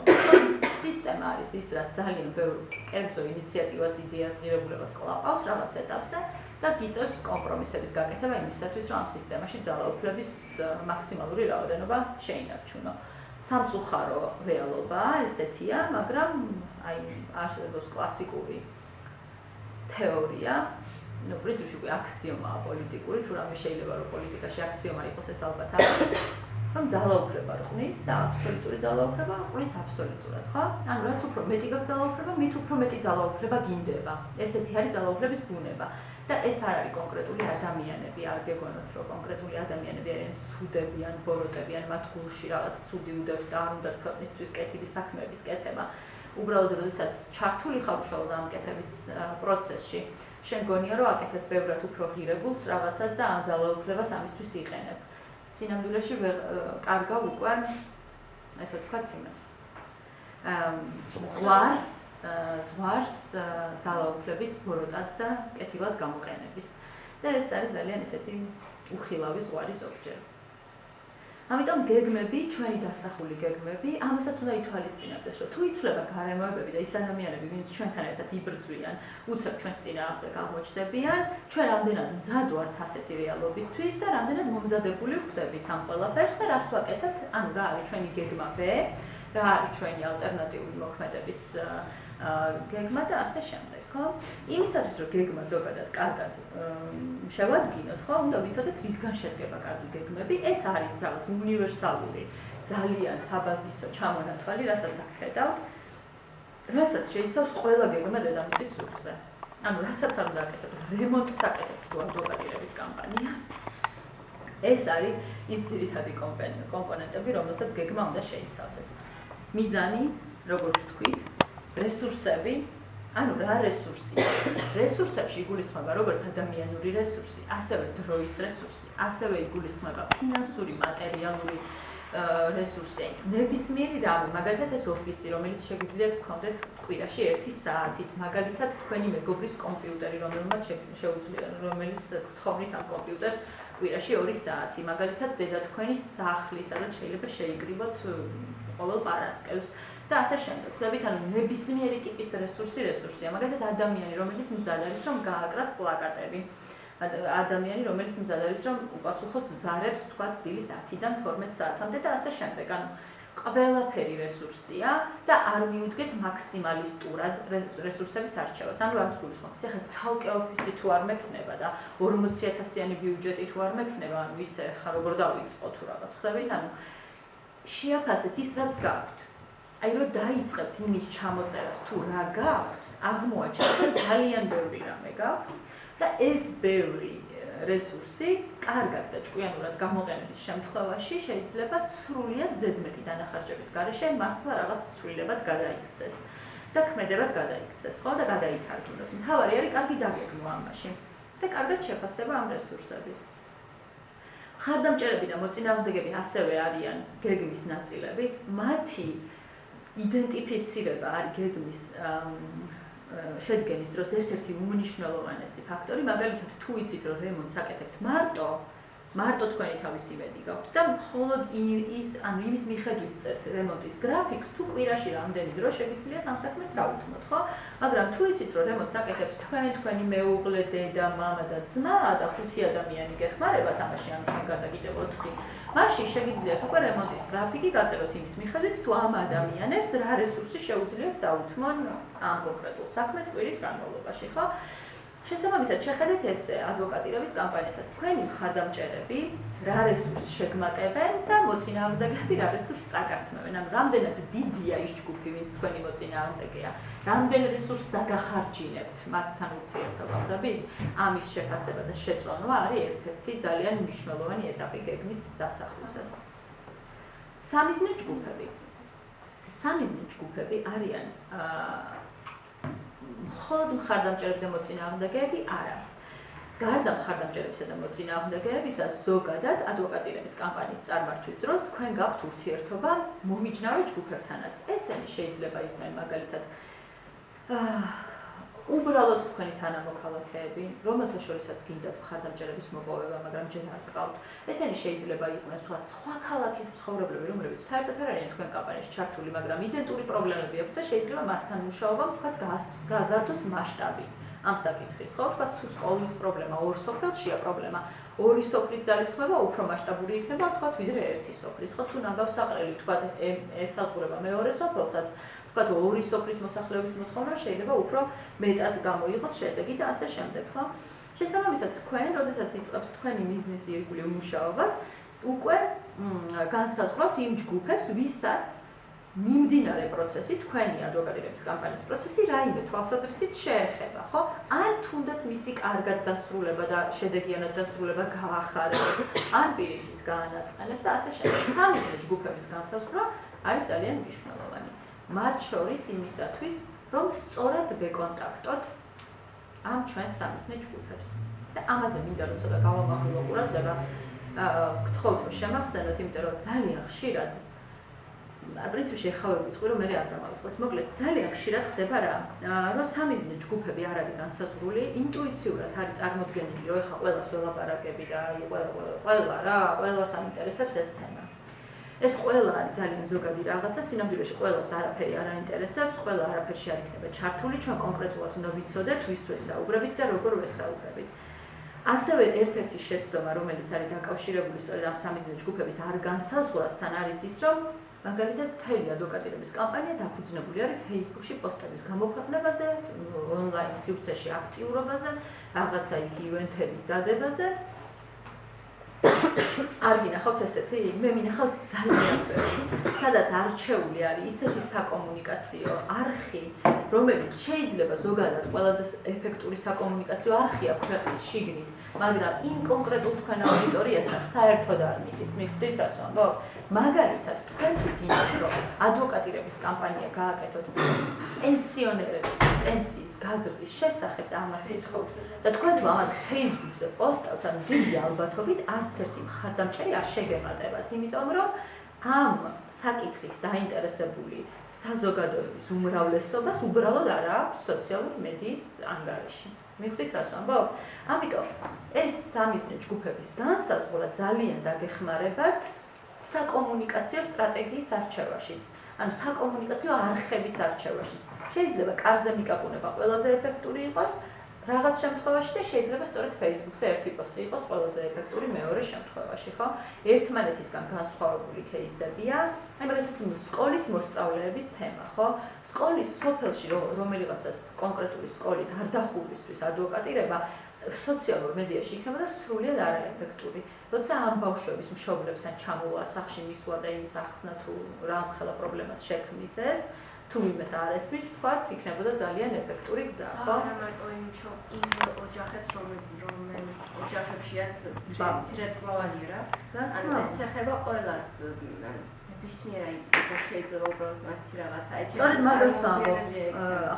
სისტემა არის ის, რაც ძალიან ბევრ კერძო ინიციატივას, იდეას, ღირებულებას ყლაპავს რაღაც ეტაპზე და გიწევს კომპრომისების გაკეთება იმისათვის, რომ ამ სისტემაში ძალაუფლების მაქსიმალური რაოდენობა შეინარჩუნო. სამწუხარო რეალობაა, ესეთია, მაგრამ აი არსებობს კლასიკური თეორია, ну, პრინციპში უკვე აქსიომაა პოლიტიკური, თუ რამე შეიძლება რომ პოლიტიკაში აქსიომა იყოს ეს ალბათ არის, რომ ძალაუფლება რყნის და აბსოლუტური ძალაუფლება ყრის აბსოლუტურად, ხო? ანუ რაც უფრო მეტი გაქვს ძალაუფლება, მით უფრო მეტი ძალაუფლება გინდება. ესეთი არის ძალაუფლების ბუნება. და ეს არ არის კონკრეტული ადამიანები, არ გეგონოთ, რომ კონკრეტული ადამიანები არიან ცუდები ან ბოროტები ან მათ გულში რაღაც ცუდი უდევს და არ უნდათ ქვეყნისთვის კეთილი საქმეების კეთება. უბრალოდ როდესაც ჩართული ხარ უშუალოდ ამ კეთების პროცესში, შენ გონია რომ აკეთებ ბევრად უფრო ღირებულს რაღაცას და ამ ძალაუფლებას ამისთვის იყენებ. სინამდვილეში კარგავ უკვე ესე ვთქვათ იმას. ზღვარს ძალაუფლების ბოროტად და კეთილად გამოყენების. და ეს არის ძალიან ესეთი უხილავი ზღვარი ზოგჯერ. ამიტომ გეგმები, ჩვენი დასახული გეგმები, ამასაც უნდა ითვალისწინებდეს, რომ თუ იცვლება გარემოებები და ის ადამიანები, ვინც ჩვენთან ერთად იბრძვიან, უცებ ჩვენს წინააღმდეგ აღმოჩნდებიან, ჩვენ რამდენად მზად ვართ ასეთი რეალობისთვის და რამდენად მომზადებული ვხდებით ამ ყველაფერს და რას ვაკეთებთ, ანუ რა არის ჩვენი გეგმა B, რა არის ჩვენი ალტერნატიული მოქმედების გეგმა და ასე შემდეგ, ხო? იმისათვის, რომ გეგმა ზოგადად კარგად შევადგინოთ, ხო, უნდა ვიცოდეთ, რისგან შედგება კარგი გეგმები. ეს არის რაღაც უნივერსალური, ძალიან საბაზისო ჩამონათვალი, რასაც აქ ხედავთ, რასაც შეიცავს ყველა გეგმა დედამიწის სულზე. ანუ რასაც არ უნდა აკეთებთ, რემონტს აკეთებთ თუ ადვოკატირების კამპანიას. ეს არის ის ძირითადი კომპონენტები, რომელსაც გეგმა უნდა შეიცავდეს. მიზანი, როგორც თქვით, რესურსები, ანუ რა რესურსია? რესურსებში იგულისხმება როგორც ადამიანური რესურსი, ასევე დროის რესურსი, ასევე იგულისხმება ფინანსური, მატერიალური რესურსი. ნებისმიერი რამე, მაგალითად ეს ოფისი, რომელიც შეგიძლიათ გქონდეთ კვირაში 1 საათით, მაგალითად თქვენი მეგობრის კომპიუტერი, რომელიც გთხოვნით ამ კომპიუტერს კვირაში 2 საათი, მაგალითად დედა თქვენი სახლი, სადაც შეიძლება შეიკრიბოთ ყოველ პარასკევს. და ასე შემდეგ. ხვდებით, ანუ ნებისმიერი ტიპის რესურსია. მაგალითად ადამიანი, რომელიც მზად არის, რომ გააკრას პლაკატები. ადამიანი, რომელიც მზად არის, რომ უპასუხოს ზარებს, თქვათ, დილის 10-დან 12 საათამდე და ასე შემდეგ. ანუ ყველაფერი რესურსია და არ მიუდგეთ მაქსიმალისტურად რესურსების არჩევას. ანუ რაც გულისხმობს, ახლა ცალკე ოფისი თუ არ მექნება და 40,000-იანი ბიუჯეტი თუ არ მექნება, ანუ ისე ხა როგორ დავიწყო თუ რაღაც. ხვდებით, ანუ შეაფასეთ ის, რაც გაქვთ. აი რომ დაიწყებთ იმის ჩამოწერას თუ რა გაქვთ, აღმოაჩენთ რომ ძალიან ბევრი რამე გაქვთ და ეს ბევრი რესურსი კარგად და ჭკვიანურად გამოყენების შემთხვევაში შეიძლება სრულიად ზედმეტი დანახარჯების გარეშე მართლა რაღაც ცვლილებად გადაიქცეს და ქმედებად გადაიქცეს, ხო და გადაითარგმნოს. მთავარი არის კარგი დაგეგმვა ამაში და კარგად შეფასება ამ რესურსების. ხარდამჭერები და მოწინააღმდეგები ასევე არიან გეგმის ნაწილები, მათი იდენტიფიცირება არის გეგმის შედგენის დროს ერთ-ერთი უმნიშვნელოვანესი ფაქტორი, მაგალითად თუ იცით რომ რემონტს აკეთებთ მარტო თქვენი თავის იმედი გაქვთ და მხოლოდ იმის მიხედვით წერთ რემონტის გრაფიკს, თუ კვირაში რამდენი დრო შეგიძლიათ ამ საქმეს დაუთმოთ, ხო? მაგრამ თუ იცით რომ რემონტს აკეთებთ თქვენი მეუღლე, დედა, მამა და ძმა და 5 ადამიანი გეხმარებათ ამაში, ან გარდა კიდევ 4, მაშინ შეგიძლიათ უკვე რემონტის გრაფიკი გაწეროთ იმის მიხედვით, თუ ამ ადამიანებს რა რესურსი შეუძლიათ დაუთმონ ამ კონკრეტულ საქმეს კვირის განმავლობაში, ხო? შესაბამისად, შეხედეთ ესე ადვოკატირების კამპანიასაც. თქვენი მხარდამჭერები რა რესურსს შეგმატებენ და მოწინააღმდეგები რა რესურსს წაგართმევენ. ანუ რამდენად დიდია ის ჯგუფი, ვინც თქვენი მოწინააღმდეგეა, რამდენ რესურსს დაგახარჯინებთ მათთან ურთიერთობა, ხვდებით? ამის შეფასება და შეწონვა არის ერთ-ერთი ძალიან მნიშვნელოვანი ეტაპი გეგმის დასახვისას. სამიზნე ჯგუფები არიან მხოლოდ მხარდამჭერები და მოწინააღმდეგეები არა. გარდა მხარდამჭერებისა და მოწინააღმდეგეებისა, ზოგადად ადვოკატირების კამპანიის წარმართვის დროს თქვენ გაქვთ ურთიერთობა მომიჯნავე ჯგუფებთანაც. ესენი შეიძლება იყვნენ მაგალითად უბრალოდ თქვენი თანამოქალაქეები, რომელთა შორისაც გინდათ მხარდამჭერების მოპოვება, მაგრამ ჯერ არ გყავთ. ესენი შეიძლება იყვნენ სხვა ქალაქის მცხოვრებლები, რომლებიც საერთოდ არ არიან თქვენ კამპანიაში ჩართული, მაგრამ იდენტური პრობლემები აქვთ და შეიძლება მასთან მუშაობამ თქვათ გაზარდოს მასშტაბი. ამ საკითხის, ხო? თქვა თუ სკოლის პრობლემა ორ სოფელშია პრობლემა, ორი სოფლის ძალისხმევა უფრო მასშტაბური იქნება, თქვა ვიდრე ერთი სოფლის, ხო? თუ ნაბავს საყრელი, თქვა ესაზღვრება მეორე სოფელსაც, თქვა ორი სოფლის მოსახლეობის მოთხოვნა შეიძლება უფრო მეტად გამოიღოს შედეგი და ასე შემდეგ, ხო? შესაბამისად, თქვენ, როდესაც იწყებთ თქვენი მიზნეს ირგვლივ მუშაობას, უკვე განსაზღვრავთ იმ ჯგუფებს, ვისაც მიმდინარე პროცესი, თქვენი ადვოკატირების კამპანიის პროცესი რაიმე თვალსაზრისით შეეხება, ხო? ან თუნდაც მისი კარგად დასრულება და შედეგიანად დასრულება გაახარებთ, ან პირიქით გაანაწყენებთ და ასე შემდეგ. სამი ჯგუფების განსაზღვრა არის ძალიან მნიშვნელოვანი. მათ შორის იმისათვის, რომ სწორად ვეკონტაქტოთ ამ ჩვენს სამიზნე ჯგუფებს. და ამაზე მინდა რომ ცოტა გავამახვილო ყურადღება, გთხოვთ რომ შემახსენოთ, იმიტომ რომ ძალიან ხშირად პრინციპში ეხავე ვიტყვი რომ მე არ დამალოცოს. მოკლედ ძალიან ხშირად ხდება რა, რომ სამიზნე ჯგუფები არ არის განსაზღვრული, ინტუიციურად არის წარმოდგენილი, რომ ეხა ყველას ველაპარაკები და ყველა რა, ყველას აინტერესებს ეს თემა. ეს ყველა არის ძალიან ზოგადი რაღაცა, სინამდვილეში ყველას არაფერი არ აინტერესებს, ყველა არაფერში არ იქნება ჩართული, ჩვენ კონკრეტულად უნდა ვიცოდეთ, ვის ვესაუბრებით და როგორ ვესაუბრებით. ასევე ერთ-ერთი შეცდომა, რომელიც არის დაკავშირებული სწორედ ამ სამიზნე ჯგუფების არ განსაზღვრასთან არის ის, რომ მაგალითად თელი ადვოკატირების კამპანია დაფუძნებული არის Facebook-ში პოსტების გამოქვეყნებაზე, ონლაინ სივრცეში აქტიურობაზე, რაღაცა იქ ივენთების დადებაზე. არ გინახავთ ესეთი? მე მინახავს ძალიან ბევრი, სადაც არჩეული არის ისეთი საკომუნიკაციო არხი, რომელიც შეიძლება ზოგადად ყველაზე ეფექტური საკომუნიკაციო არხია ქვეყნის შიგნით, მაგრამ იმ კონკრეტულ თქვენ აუდიტორიასთან საერთოდ არ მიხდის, მიხვდით რას ვამბობ? მაგალითად, თქვენ გინდათ, რომ ადვოკატირების კამპანია გააკეთოთ პენსიონერების პენსიის გაზრდის შესახებ და ამას ითხოვთ და თქვენ თუ ამას Facebook-ზე პოსტავთ, ან დიდი ალბათობით არც ერთი მხარდამჭერი არ შეგემატებათ, იმიტომ რომ ამ საკითხით დაინტერესებული საზოგადოების უმრავლესობას უბრალოდ არ აქვს სოციალური მედიის ანგარიში. მიხვდით რას ვამბობ? ამიტომ ეს სამიზნე ჯგუფების განსაზღვრა ძალიან დაგეხმარებათ საკომუნიკაციო სტრატეგიის არჩევაშიც, ანუ საკომუნიკაციო არხების არჩევაშიც. შეიძლება კარზე მიკაპუნება ყველაზე ეფექტური იყოს რაღაც შემთხვევაში და შეიძლება სწორედ Facebook-ზე ერთი პოსტი იყოს ყველაზე ეფექტური მეორე შემთხვევაში, ხო? ერთმანეთისგან განსხვავებული кейსებია, აი მაგალითად სკოლის მოსწავლეების თემა, ხო? სკოლის სოფელში რომელიღაცა კონკრეტული სკოლის არ დახურვისთვის ადვოკატირება სოციალურ მედიაში იქნება და სრულიად არაეფექტური. როცა ამ ბავშვების მშობლებთან ჩამოვა სახლში მისვლა და იმის ახსნა თუ რა ხელა პრობლემას შექმნის ეს, თუ იმას არ ესმის, თქვათ, იქნებოდა ძალიან ეფექტური გზა, ხო? არა მარტო იმ ოჯახებს, რომელ ოჯახებშიაც ცირეწლოვანია რა. ანუ ეს ეხება ყველას. ბისმიერა იქნება შეიძლება უბრალოდ მასცი რაღაცა ეჭირა. სწორედ მაგას ვამბობ.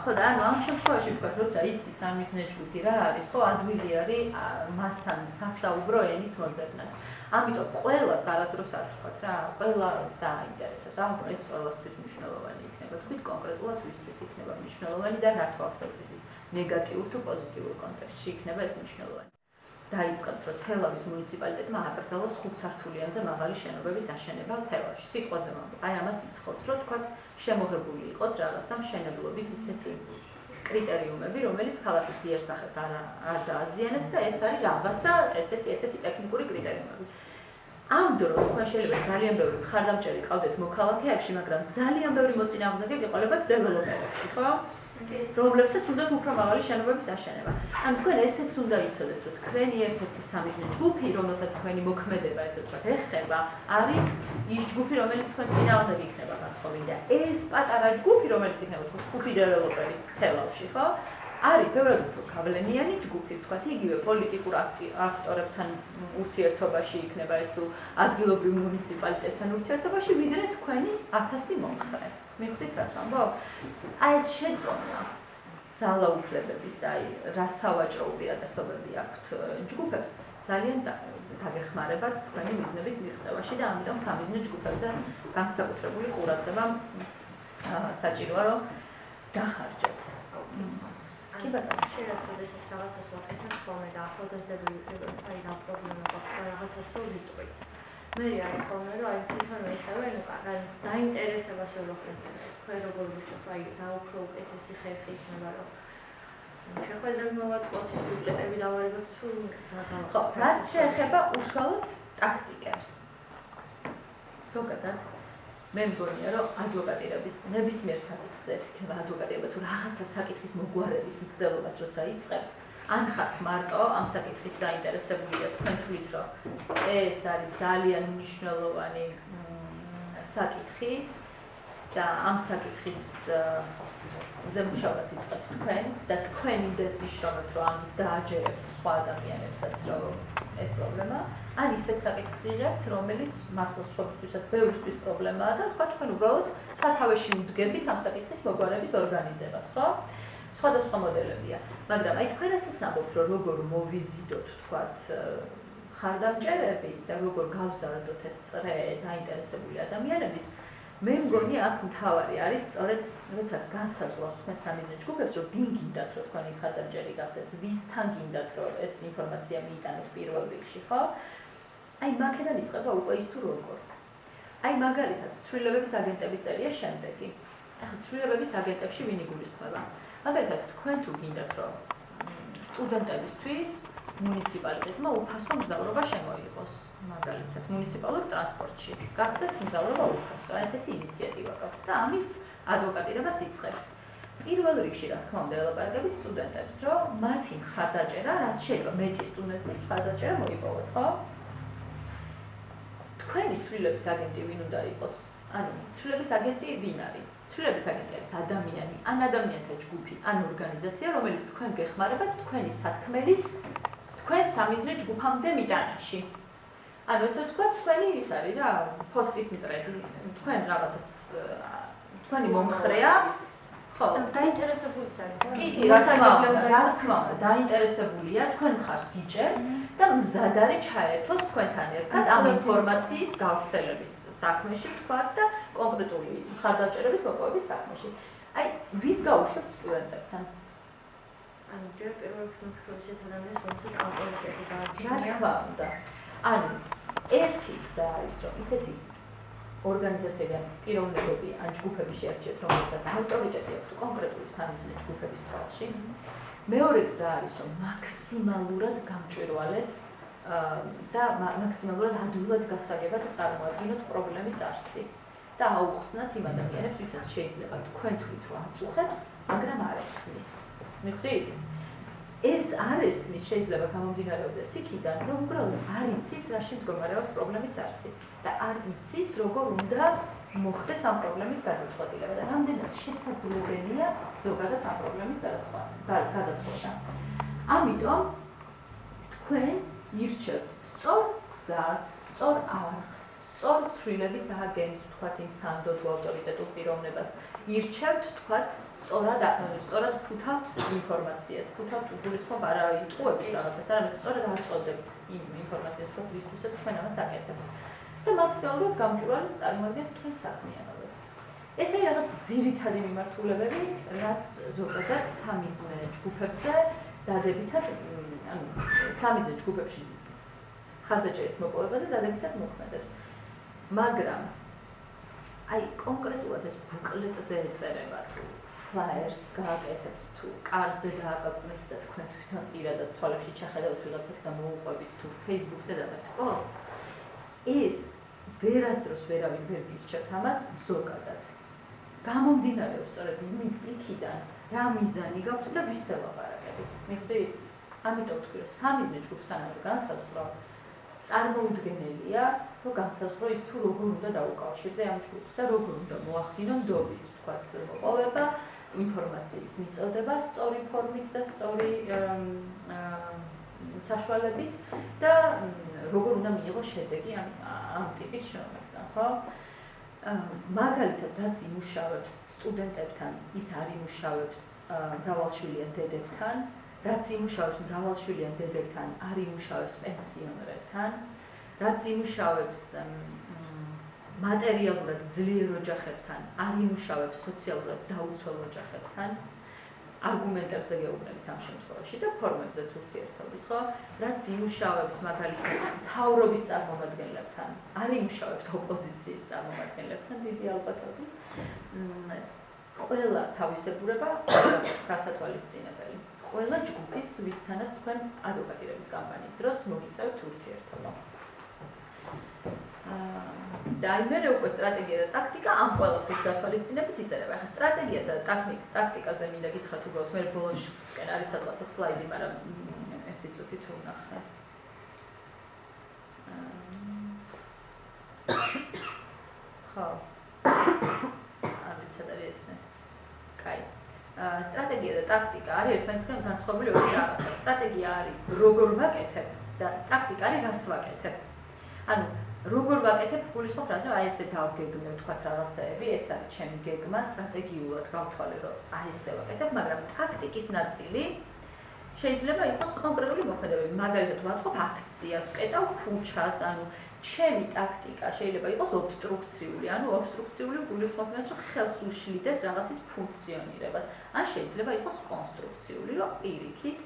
ხო და ანუ ამ შემთხვევაში ვთქვათ, როცა იცი სამიზნე ჯგუფი რა არის, ხო, ადვილი არის მასთან სასაუბრო ენის მოძებნაც. ამიტომ ყველას არასდროს არ ვთქვათ რა, ყველას დააინტერესებს. ამიტომ ეს ყველასთვის მნიშვნელოვანი იქნება. თქვით კონკრეტულად ვისთვის იქნება მნიშვნელოვანი და რა თვალსაზრისით, ნეგატიურ თუ პოზიტიურ კონტექსტში იქნება ეს მნიშვნელოვანი. დაიწყებთ, რომ თელავის მუნიციპალიტეტმა აკრძალოს 5 სართულიანზე მაღალი შენობების აშენება თელავში. სიტყვაზე ვამბობ, აი ამას ვითხოვთ, რომ თქვათ შემოღებული იყოს რაღაცა მშენებლობის ისეთი კრიტერიუმები, რომელიც ქალაქის იერსახეს არ დააზიანებს და ეს არის რაღაცა ესეთი ტექნიკური კრიტერიუმები. ამ დროს თქვენ შეიძლება ძალიან ბევრი მხარდამჭერი ყავდეთ მოქალაქეებში, მაგრამ ძალიან ბევრი მოწინააღმდეგე გეყოლებათ დეველოპერებში, ხო? რომლებსაც უნდათ უფრო მაღალი შენობების აშენება. ანუ თქვენ ესეც უნდა იცოდეთ, რომ თქვენი ერთ-ერთი სამიზნე ჯგუფი, რომელსაც თქვენი მოქმედება ესე ვთქვათ ეხება, არის ის ჯგუფი, რომელიც თქვენ წინააღმდეგი იქნება გაწყობილი და ეს პატარა ჯგუფი, რომელიც იქნება თქვენ 5 დეველოპერი თელავში, ხო? არის ბევრად უფრო გავლენიანი ჯგუფი, ვთქვათ, იგივე პოლიტიკურ აქტორებთან ურთიერთობაში იქნება ეს თუ ადგილობრივ მუნიციპალიტეტთან ურთიერთობაში, ვიდრე თქვენი 1000 მომხრე. მიხვდით რას ვამბობ? აი ეს შეწონა ძალაუფლებების და აი რა სავაჭრო უპირატესობები აქვთ ჯგუფებს ძალიან დაგეხმარებათ თქვენი მიზნების მიღწევაში და ამიტომ სამიზნე ჯგუფებზე განსაკუთრებული ყურადღება საჭიროა რომ დახარჯოთ. კი ბატონო, შეიძლება შესაძლოა რაღაცას ვაკეთოთ ხოლმე და ახალგაზრდები აი რა პრობლემა გაქვს რაღაცას რო ვიტყვით. მე არის ხოლმე რომ აი თვითონ ეხება, ანუ დაინტერესებას ვერ ვახვდეთ. თქვენ როგორ ვიშოთ, აი რა უფრო უკეთესი ხერხი იქნება, რომ შეხვედრები მოვაწყოთ, ბუკლეტები დავარებოთ თუ ხო, რაც შეეხება უშუალოდ ტაქტიკებს. ზოგადად მე მგონია, რომ ადვოკატირების ნებისმიერ საკითხზე, ეს იქნება ადვოკატირება თუ რაღაცა საკითხის მოგვარების მცდელობას როცა იწყებთ, ან ხართ მარტო ამ საკითხით დაინტერესებული და თქვენ თვლით, რომ ეს არის ძალიან მნიშვნელოვანი საკითხი და ამ საკითხის ზემუშავას იწყებთ თქვენ და თქვენ იმდეს იშრომეთ, რომ ამით დააჯერებთ სხვა ადამიანებსაც, რომ ეს პრობლემა, ან ისეთ საკითხს იღებთ, რომელიც მართლა სხვებისთვისაც ბევრისთვის პრობლემაა და თქვენ უბრალოდ სათავეში უდგებით ამ საკითხის მოგვარების ორგანიზებას, ხო? სხვადასხვა მოდელებია, მაგრამ აი თქვენ რასაც ამბობთ, რომ როგორ მოვიზიდოთ, თქვათ, ხარდამჭერები და როგორ გავზარდოთ ეს წრე დაინტერესებული ადამიანების, მე მგონი აქ მთავარი არის სწორედ როცა განსაზღვროთ თქვენ სამიზნე ჯგუფებს, რომ ვინ გინდათ, რომ თქვენი ხარდამჭერი გახდეს, ვისთან გინდათ, რომ ეს ინფორმაცია მიიტანოთ პირველ რიგში, ხო? აი მაქედან იწყება უკვე ის თუ როგორ. აი მაგალითად, ცვლილებების აგენტები წერია შემდეგი. ახლა ცვლილებების აგენტებში ვინ იგულისხმება? მაგალითად, თქვენ თუ გინდათ, რომ სტუდენტებისთვის მუნიციპალიტეტმა უფასო მგზავრობა შემოიღოს, მაგალითად, მუნიციპალურ ტრანსპორტში. გახდეს მგზავრობა უფასო, ესეთი ინიციატივა გაქვთ და ამის ადვოკატირებას იწყებთ. პირველ რიგში, რა თქმა უნდა, ელაპარაკებით სტუდენტებს, რომ მათი მხარდაჭერა, რაც შეიძლება მეტი სტუდენტის მხარდაჭერა მოიპოვოთ, ხო? თქვენი ცვლილების აგენტი ვინ უნდა იყოს? ანუ, ცვლილების აგენტი ვინ არის? ცვლილების აგენტი არის ადამიანი, ან ადამიანთა ჯგუფი, ან ორგანიზაცია, რომელიც თქვენ გეხმარებათ თქვენი სათქმელის თქვენ სამიზნე ჯგუფამდე მიტანაში. ანუ ესე ვთქვათ, თქვენი ის არის რა, პოსტის მტრედი, თქვენ რაღაცას თქვენი მომხრეა, ხო? დაინტერესებულიც არის, ხო? კი, რა თქმა უნდა, დაინტერესებულია, თქვენ მხარს გიჭერთ და მზად არის ჩაერთოს თქვენთან ერთად ამ ინფორმაციის გავრცელების საქმეში, ვთქვათ და კონკრეტული მხარდაჭერების მოპოვების საქმეში. აი, ვის გაუშვებთ სტუდენტებთან? ანუ ჯერ პირველ რიგში ისეთ ადამიანებს, რომელსაც ავტორიტეტი რა გააჩნია. თქმა უნდა. ანუ ერთი გზა არის, რომ ისეთი ორგანიზაციები ან პიროვნებები ან ჯგუფები შეარჩიეთ, რომელსაც ავტორიტეტი აქვს კონკრეტული სამიზნე ჯგუფების თვალში. მეორე გზა არის, რომ მაქსიმალურად გამჭვირვალეთ და მაქსიმალურად ადვილად გასაგებად წარმოადგინოთ პრობლემის არსი და აუხსნათ იმ ადამიანებს, ვისაც შეიძლება თქვენ თვლით, რომ აწუხებს, მაგრამ არ ესმის. მიხვდით? ეს არ ესმის შეიძლება გამომდინარეობდეს იქიდან, რომ უბრალოდ არ იცის, რაში მდგომარეობს პრობლემის არსი და არ იცის, როგორ უნდა მოხდეს ამ პრობლემის გადაწყვეტილება და რამდენად შესაძლებელია ზოგადად ამ პრობლემის გადაწყვეტა. ამიტომ თქვენ ირჩევთ სწორ გზას, სწორ არხს, სწორ ცვლილების აგენტს, თქვათ იმ სანდო თუ ავტორიტეტულ პიროვნებას, ირჩევთ, თქვათ, სწორად ფუთავთ ინფორმაციას, ფუთავთ უგულისხმობ არ იტყუებით რაღაცას, არამედ სწორად აწოდებთ იმ ინფორმაციას, თქვათ, ვისთვისაც თქვენ ამას აკეთებთ. და მაქსიმალურად გამჭვირვალედ წარმოადგენთ თქვენ საქმიანობას. ეს არის რაღაც ძირითადი მიმართულებები, რაც ზოგადად სამიზნე ჯგუფებზე დადებითად, ანუ სამიზნე ჯგუფებში ხარდაჭერის მოპოვებაზე დადებითად მოქმედებს. მაგრამ აი კონკრეტულად ეს ბუკლეტზე ეწერება თუ ფლაიერს გააკეთებთ თუ კარზე დააკავებთ და თქვენ თვითონ პირადად თვალებში ჩახედავთ ვიღაცას და მოუყვებით თუ Facebook-ზე დადებთ პოსტს, ეს ვერასდროს ვერავინ ვერ გირჩევთ ამას ზოგადად. გამომდინარეობს სწორედ იქიდან რა მიზანი გაქვთ და ვის ელაპარაკებით. მიხვდით? ამიტომ თქვი რომ სამიზნე ჯგუფს სანამ განსაზღვრავ, წარმოუდგენელია, რომ განსაზღვრო ის თუ როგორ უნდა დაუკავშირდე ამ ჯგუფს და როგორ უნდა მოახდინო ნდობის, ვთქვათ, მოპოვება, ინფორმაციის მიწოდება სწორი ფორმით და სწორი საშუალებით და როგორ უნდა მიიღოს შედეგი ამ ტიპის შრომისგან, ხო? მაგალითად, რაც იმუშავებს სტუდენტებთან, ის არ იმუშავებს მრავალშვილიან დედებთან, რაც იმუშავებს მრავალშვილიან დედებთან, არ იმუშავებს პენსიონერებთან, რაც იმუშავებს მატერიალურად ძლიერ ოჯახებთან, არ იმუშავებს სოციალურად დაუცველ ოჯახებთან, არგუმენტებზე გეუბნებით ამ შემთხვევაში და ფორმებზეც ურთიერთობის, ხო? რაც იმუშავებს მაგალითად მთავრობის წარმომადგენლებთან, არ იმუშავებს ოპოზიციის წარმომადგენლებთან, დიდი ალბათობით. ყველა თავისებურება გასათვალისწინებელი. ყველა ჯგუფის, ვისთანაც თქვენ ადვოკატირების კამპანიის დროს მოგიწევთ ურთიერთობა. და მე უკვე სტრატეგია და ტაქტიკა ამ ყველაფრის გათვალისწინებით იწერება. ახლა სტრატეგიასა და ტაქტიკაზე მინდა გითხრათ უბრალოდ მე ბოლოსკენ არის სადღაცა სლაიდი, მაგრამ ერთი წუთი თუ ვნახე. ხო. არის სადარი ესე. კაი. სტრატეგია და ტაქტიკა არის ერთმანეთისგან განსხვავებული ორი რაღაცა. სტრატეგია არის როგორ ვაკეთებ და ტაქტიკა არის რას ვაკეთებ. ანუ როგორ ვაკეთებ გულისხმობ რაზე, აი ესე დავგეგმე ვთქვათ რაღაცეები, ეს არის ჩემი გეგმა, სტრატეგიულად გავთვალე, რომ აი ესე ვაკეთებ, მაგრამ ტაქტიკის ნაწილი შეიძლება იყოს კონკრეტული მოქმედებები, მაგალითად ვაწყობ აქციას, ვკეტავ ქუჩას, ანუ ჩემი ტაქტიკა შეიძლება იყოს ობსტრუქციული, ანუ ობსტრუქციული გულისხმობ იმას, რომ ხელს უშლიდეს რაღაცის ფუნქციონირებას, ან შეიძლება იყოს კონსტრუქციული, რომ პირიქით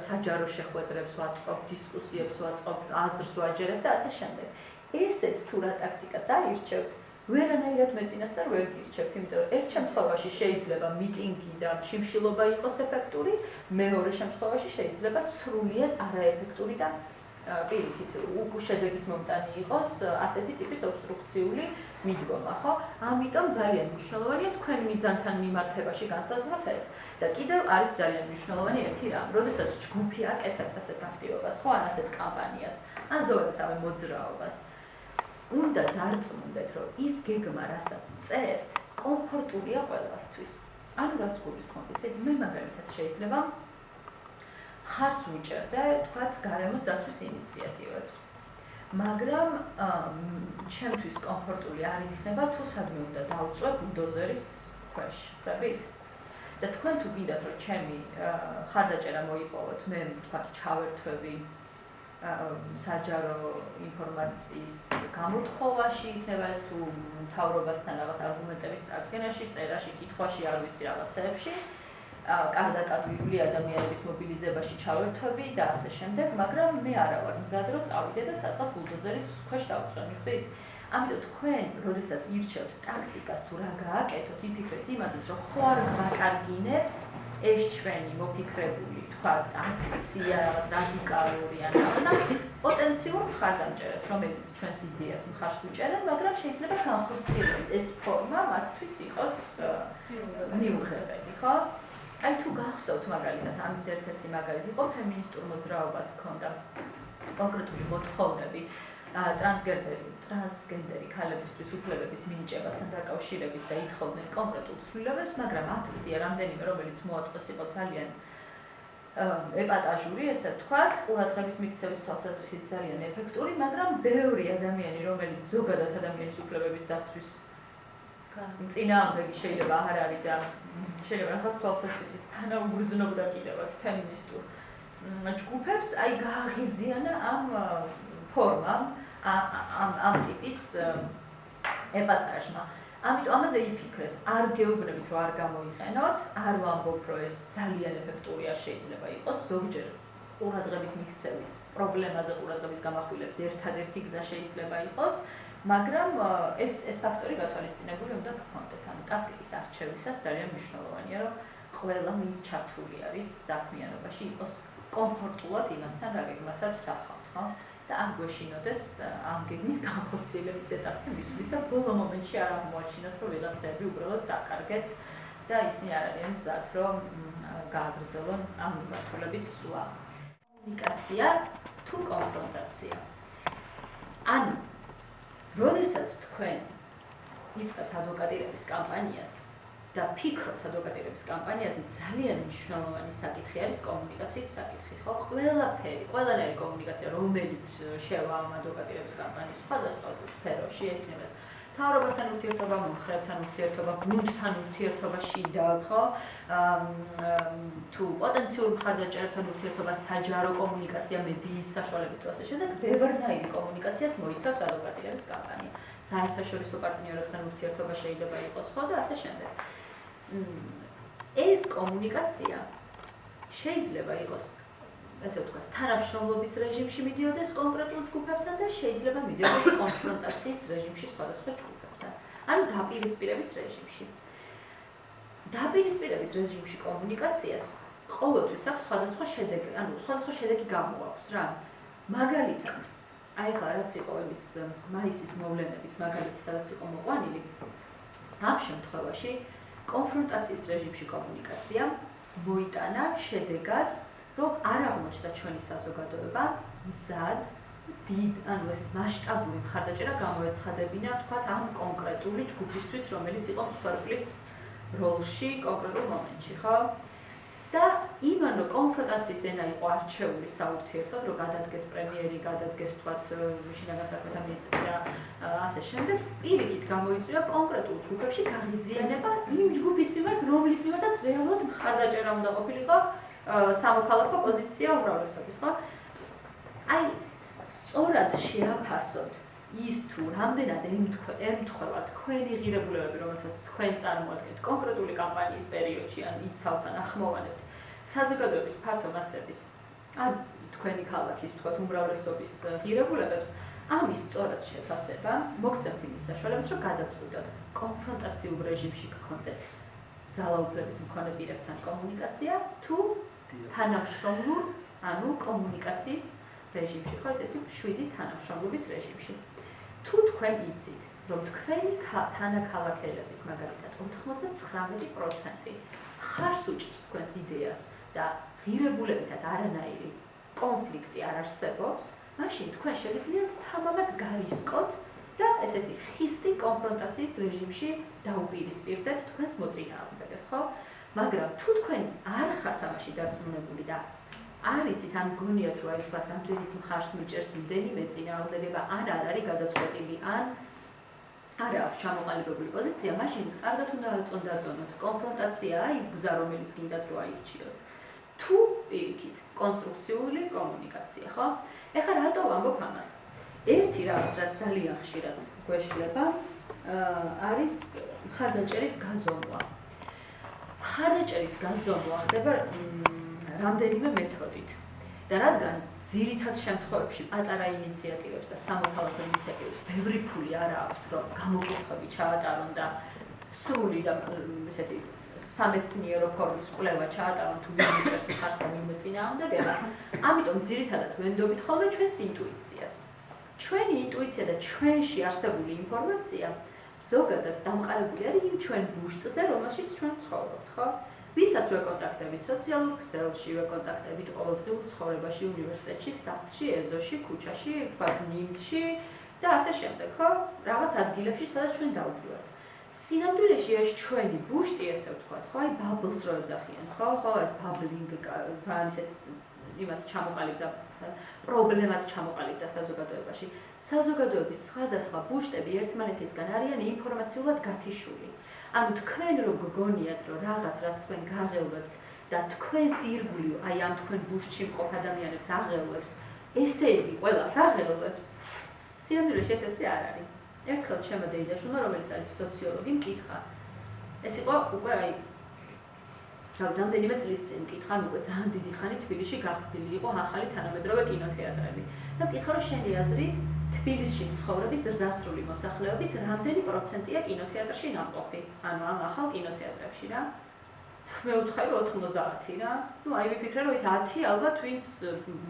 საჯარო შეხვედრებს ვაწყობ, დისკუსიებს ვაწყობ, აზრს ვაჯერებ და ასე შემდეგ. ესეც თუ რა ტაქტიკას აირჩევთ, ვერანაირად მე წინასწარ ვერ გირჩევთ, იმიტომ რომ ერთ შემთხვევაში შეიძლება მიტინგი და შიმშილობა იყოს ეფექტური, მეორე შემთხვევაში შეიძლება სრულიად არაეფექტური და პირიქით შედეგის მომტანი იყოს ასეთი ტიპის ობსტრუქციული მიდგომა, ხო? ამიტომ ძალიან მნიშვნელოვანია თქვენ მიზანთან მიმართებაში განსაზღვროთ ეს. და კიდევ არის ძალიან მნიშვნელოვანი ერთი რამ, როდესაც ჯგუფი აკეთებს ასეთ აქტივობას, ხო, ან ასეთ კამპანიას, ან ზოგადად თავი მოძრაობას, უნდა დარწმუნდეთ, რომ ის გეგმა, რასაც წერთ, კომფორტულია ყველასთვის. ანუ რას გულისხმობთ? იცით, მე მაგალითად შეიძლება ხარს ვიჭერდე, თქვათ, გარემოს დაცვის ინიციატივებს. მაგრამ ჩემთვის კომფორტული არ იქნება, თუ სადმე უნდა დავწვე ბულდოზერის ქვეშ, ხვდებით? და თქვენ თუ გინდათ, რომ ჩემი ხარდაჭერა მოიპოვოთ, მე თქვათ ჩავერთვები საჯარო ინფორმაციის გამოთხოვაში, იქნება ეს თუ მთავრობასთან რაღაც არგუმენტების წარდგენაში, წერაში, კითხვაში, არ ვიცი რაღაცეებში, კარდაკადვილი ადამიანების მობილიზებაში ჩავერთვები და ასე შემდეგ, მაგრამ მე არა ვარ მზად, რომ წავიდე და სადღაც ბულდოზერის ქვეშ დავწვევ, ხვდით? ამიტომ თქვენ, როდესაც ირჩევთ ტაქტიკას თუ რა გააკეთოთ, იფიქრეთ იმაზეც, რომ ხო არ გვაკარგინებს ეს ჩვენი მოფიქრებული, თქვათ, აქცია, რაღაც რადიკალური ან რაღაცა პოტენციურ მხარდამჭერებს, რომელიც ჩვენს იდეას მხარს უჭერენ, მაგრამ შეიძლება განხორციელდეს ეს ფორმა მათთვის იყოს მიუღებელი, ხო? აი თუ გახსოვთ მაგალითად, ამის ერთ-ერთი მაგალითი იყო ფემინისტურ მოძრაობას ჰქონდა კონკრეტული მოთხოვნები ტრანსგენდერი ქალებისთვის უფლებების მინიჭებასთან დაკავშირებით და ითხოვდნენ კონკრეტულ ცვლილებებს, მაგრამ აქცია რამდენიმე, რომელიც მოაწყეს, იყო ძალიან ეპატაჟური, ესე ვთქვათ, ყურადღების მიქცევის თვალსაზრისით ძალიან ეფექტური, მაგრამ ბევრი ადამიანი, რომელიც ზოგადად ადამიანის უფლებების დაცვის წინააღმდეგი შეიძლება არ არის და შეიძლება რაღაც თვალსაზრისით თანაუგრძნობდა კიდევაც ფემინისტურ ჯგუფებს, აი გააღიზიანა ამ ფორმამ, ამ ტიპის ეპატაჟმა. ამიტომ ამაზე იფიქრეთ, არ გეუბნებით, რომ არ გამოიყენოთ, არ ვამბობ, რომ ეს ძალიან ეფექტური არ შეიძლება იყოს, ზოგჯერ ყურადღების მიქცევის პრობლემაზე ყურადღების გამახვილების ერთადერთი გზა შეიძლება იყოს, მაგრამ ეს ფაქტორი გათვალისწინებული უნდა გქონდეთ. ანუ ტაქტიკის არჩევისას ძალიან მნიშვნელოვანია, რომ ყველა ვინც ჩართული არის საქმიანობაში იყოს კომფორტულად იმასთან, რა გეგმასაც ვსახავთ, ხო? და არ გვეშინოდეს ამ გეგმის განხორციელების ეტაპზე მისვლის და ბოლო მომენტში არ აღმოაჩინოთ, რომ ვიღაცები უბრალოდ დაკარგეთ და ისინი არ არიან მზად, რომ გააგრძელონ ამ მიმართულებით სვლა. კომუნიკაცია თუ კონფრონტაცია. ანუ, როდესაც თქვენ იწყებთ ადვოკატირების კამპანიას და ფიქრობთ ადვოკატირების კამპანიაზე, ძალიან მნიშვნელოვანი საკითხი არის კომუნიკაციის საკითხი, ხო? ყველანაირი კომუნიკაცია, რომელიც შევა ამ ადვოკატირების კამპანიის სხვადასხვა სფეროში, ექნება ეს მთავრობასთან ურთიერთობა, მომხრეებთან ურთიერთობა, გუნდთან ურთიერთობა შიდა, ხო? თუ პოტენციურ მხარდაჭერებთან ურთიერთობა, საჯარო კომუნიკაცია, მედიის საშუალებით თუ ასე შემდეგ, ბევრნაირი კომუნიკაციას მოიცავს ადვოკატირების კამპანია. საერთაშორისო პარტნიორებთან ურთიერთობა შეიძლება იყოს, ხო და ასე შემდეგ. ეს კომუნიკაცია შეიძლება იყოს, ესე ვთქვათ, თანამშრომლობის რეჟიმში მიდიოდეს კონკრეტულ ჯგუფებთან და შეიძლება მიდიოდეს კონფრონტაციის რეჟიმში სხვადასხვა ჯგუფებთან. ანუ დაპირისპირების რეჟიმში. დაპირისპირების რეჟიმში კომუნიკაციას ყოველთვის აქვს სხვადასხვა შედეგი, ანუ სხვადასხვა შედეგი გამოაქვს რა. მაგალითად, აი ხა რაც იყო ის მაისის მოვლენების მაგალითი, სადაც იყო მოყვანილი, ამ შემთხვევაში კონფრონტაციის რეჟიმში კომუნიკაცია მოიტანა შედეგად, რომ არ აღმოჩნდა ჩვენი საზოგადოება მზად დიდ, ანუ ეს მასშტაბური მხარდაჭერა გამოეცხადებინა, თქვათ, ამ კონკრეტული ჯგუფისთვის, რომელიც იყო მსხვერპლის როლში კონკრეტულ მომენტში, ხო? და იმანო კონფრონტაციის ენა იყო არჩეული საურთიერთოდ, რომ გადადგეს პრემიერი, გადადგეს თქვათ შინაგან საქმეთა მინისტრი და ასე შემდეგ, პირიქით გამოიწვია კონკრეტულ ჯგუფებში გაღიზიანება იმ ჯგუფის მიმართ, რომლის მიმართაც რეალურად მხარდაჭერა უნდა ყოფილიყო სამოქალაქო პოზიცია უმრავლესობის, ხო? აი, სწორად შეაფასოთ ის თუ რამდენად ემთხვევა თქვენი ღირებულებები, რომელსაც თქვენ წარმოადგენთ კონკრეტული კამპანიის პერიოდში, ან იცავთ ან ახმოვანებთ საზოგადოების ფართო მასების, ან თქვენი ქალაქის, თქვათ, უმრავლესობის ღირებულებებს, ამის სწორად შეფასება მოგცემთ იმის საშუალებას, რომ გადაწყვიტოთ კონფრონტაციულ რეჟიმში გქონდეთ ძალაუფლების მქონე პირებთან კომუნიკაცია, თუ თანამშრომლურ, ანუ კომუნიკაციის რეჟიმში, ხო, ესეთი მშვიდი თანამშრომლობის რეჟიმში. თუ თქვენ იცით, რომ თქვენი თანაქალაქელების მაგალითად 99% ხარს უჭერს თქვენს იდეას და ღირებულებითად არანაირი კონფლიქტი არ არსებობს, მაშინ თქვენ შეგიძლიათ თამამად გარისკოთ და ესეთი ხისტი კონფრონტაციის რეჟიმში დაუპირისპირდეთ თქვენს მოწინააღმდეგეს, ხო? მაგრამ თუ თქვენ არ ხართ ამაში დარწმუნებული და არ იცით, ან გონიათ, რომ აი თქვათ, რამდენიც მხარს მიჭერს იმდენი მეწინააღმდეგება, ან არ არის გადაწყვეტილი, ან არ აქვს ჩამოყალიბებული პოზიცია, მაშინ კარგად უნდა დაწონოთ. კონფრონტაციაა ის გზა, რომელიც გინდათ რომ აირჩიოთ. თუ პირიქით, კონსტრუქციული კომუნიკაცია, ხო? ეხლა რატო ვამბობ ამას? ერთი რაღაც, რაც ძალიან ხშირად გვეშლება, არის მხარდაჭერის გაზომვა. მხარდაჭერის გაზომვა ხდება რამდენიმე მეთოდით. და რადგან ძირითად შემთხვევებში პატარა ინიციატივებს და სამოქალაქო ინიციატივებს ბევრი ფული არ აქვს, რომ გამოკითხვები ჩაატარონ და სრული და ესეთი სამეცნიერო ფორმის კვლევა ჩაატარონ თუ ვინ მიჭერს მხარს და ვინ მეწინააღმდეგება, ამიტომ ძირითადად ვენდობით ხოლმე ჩვენს ინტუიციას. ჩვენი ინტუიცია და ჩვენში არსებული ინფორმაცია ზოგადად დამყარებული არის იმ ჩვენ ბუშტზე, რომელშიც ჩვენ ცხოვრობთ, ხო? ვისაც ვეკონტაქტებით სოციალურ ქსელში, ვეკონტაქტებით ყოველდღიურ ცხოვრებაში, უნივერსიტეტში, სახლში, ეზოში, ქუჩაში, თქვათ ნიმთში და ასე შემდეგ, ხო? რაღაც ადგილებში, სადაც ჩვენ დავდივართ. სინამდვილეში ეს ჩვენი ბუშტი, ესე ვთქვათ, ხო? აი ბაბლს რო ეძახიან, ხო? ხო, ეს ბაბლინგ ძალიან ისეთ იმათ ჩამოყალიბდა, პრობლემად ჩამოყალიბდა საზოგადოებაში. საზოგადოების სხვადასხვა ბუშტები ერთმანეთისგან არიან ინფორმაციულად გათიშული. ანუ თქვენ რო გგონიათ, რომ რაღაც რაც თქვენ გაღელვებთ და თქვენს ირგვლივ, აი ამ თქვენ ბუშტში მყოფ ადამიანებს აღელვებს, ესე იგი ყველას აღელვებს, სინამდვილეში ეს ესე არ არის. ერთხელ ჩემო დეიდაშვილმა, რომელიც არის სოციოლოგი, მკითხა. ეს იყო უკვე აი რამდენიმე წლის წინ მკითხა, უკვე ძალიან დიდი ხანი თბილისში გახსნილი იყო ახალი თანამედროვე კინოთეატრები. და მკითხა, რომ შენი აზრით თბილისში მცხოვრების ზრდასრული მოსახლეობის რამდენი პროცენტია კინოთეატრში ნამყოფი? ანუ ამ ახალ კინოთეატრებში რა. მე ვთხარი რომ 90 რა. ნუ აი ვიფიქრე რომ ის 10 ალბათ ვინც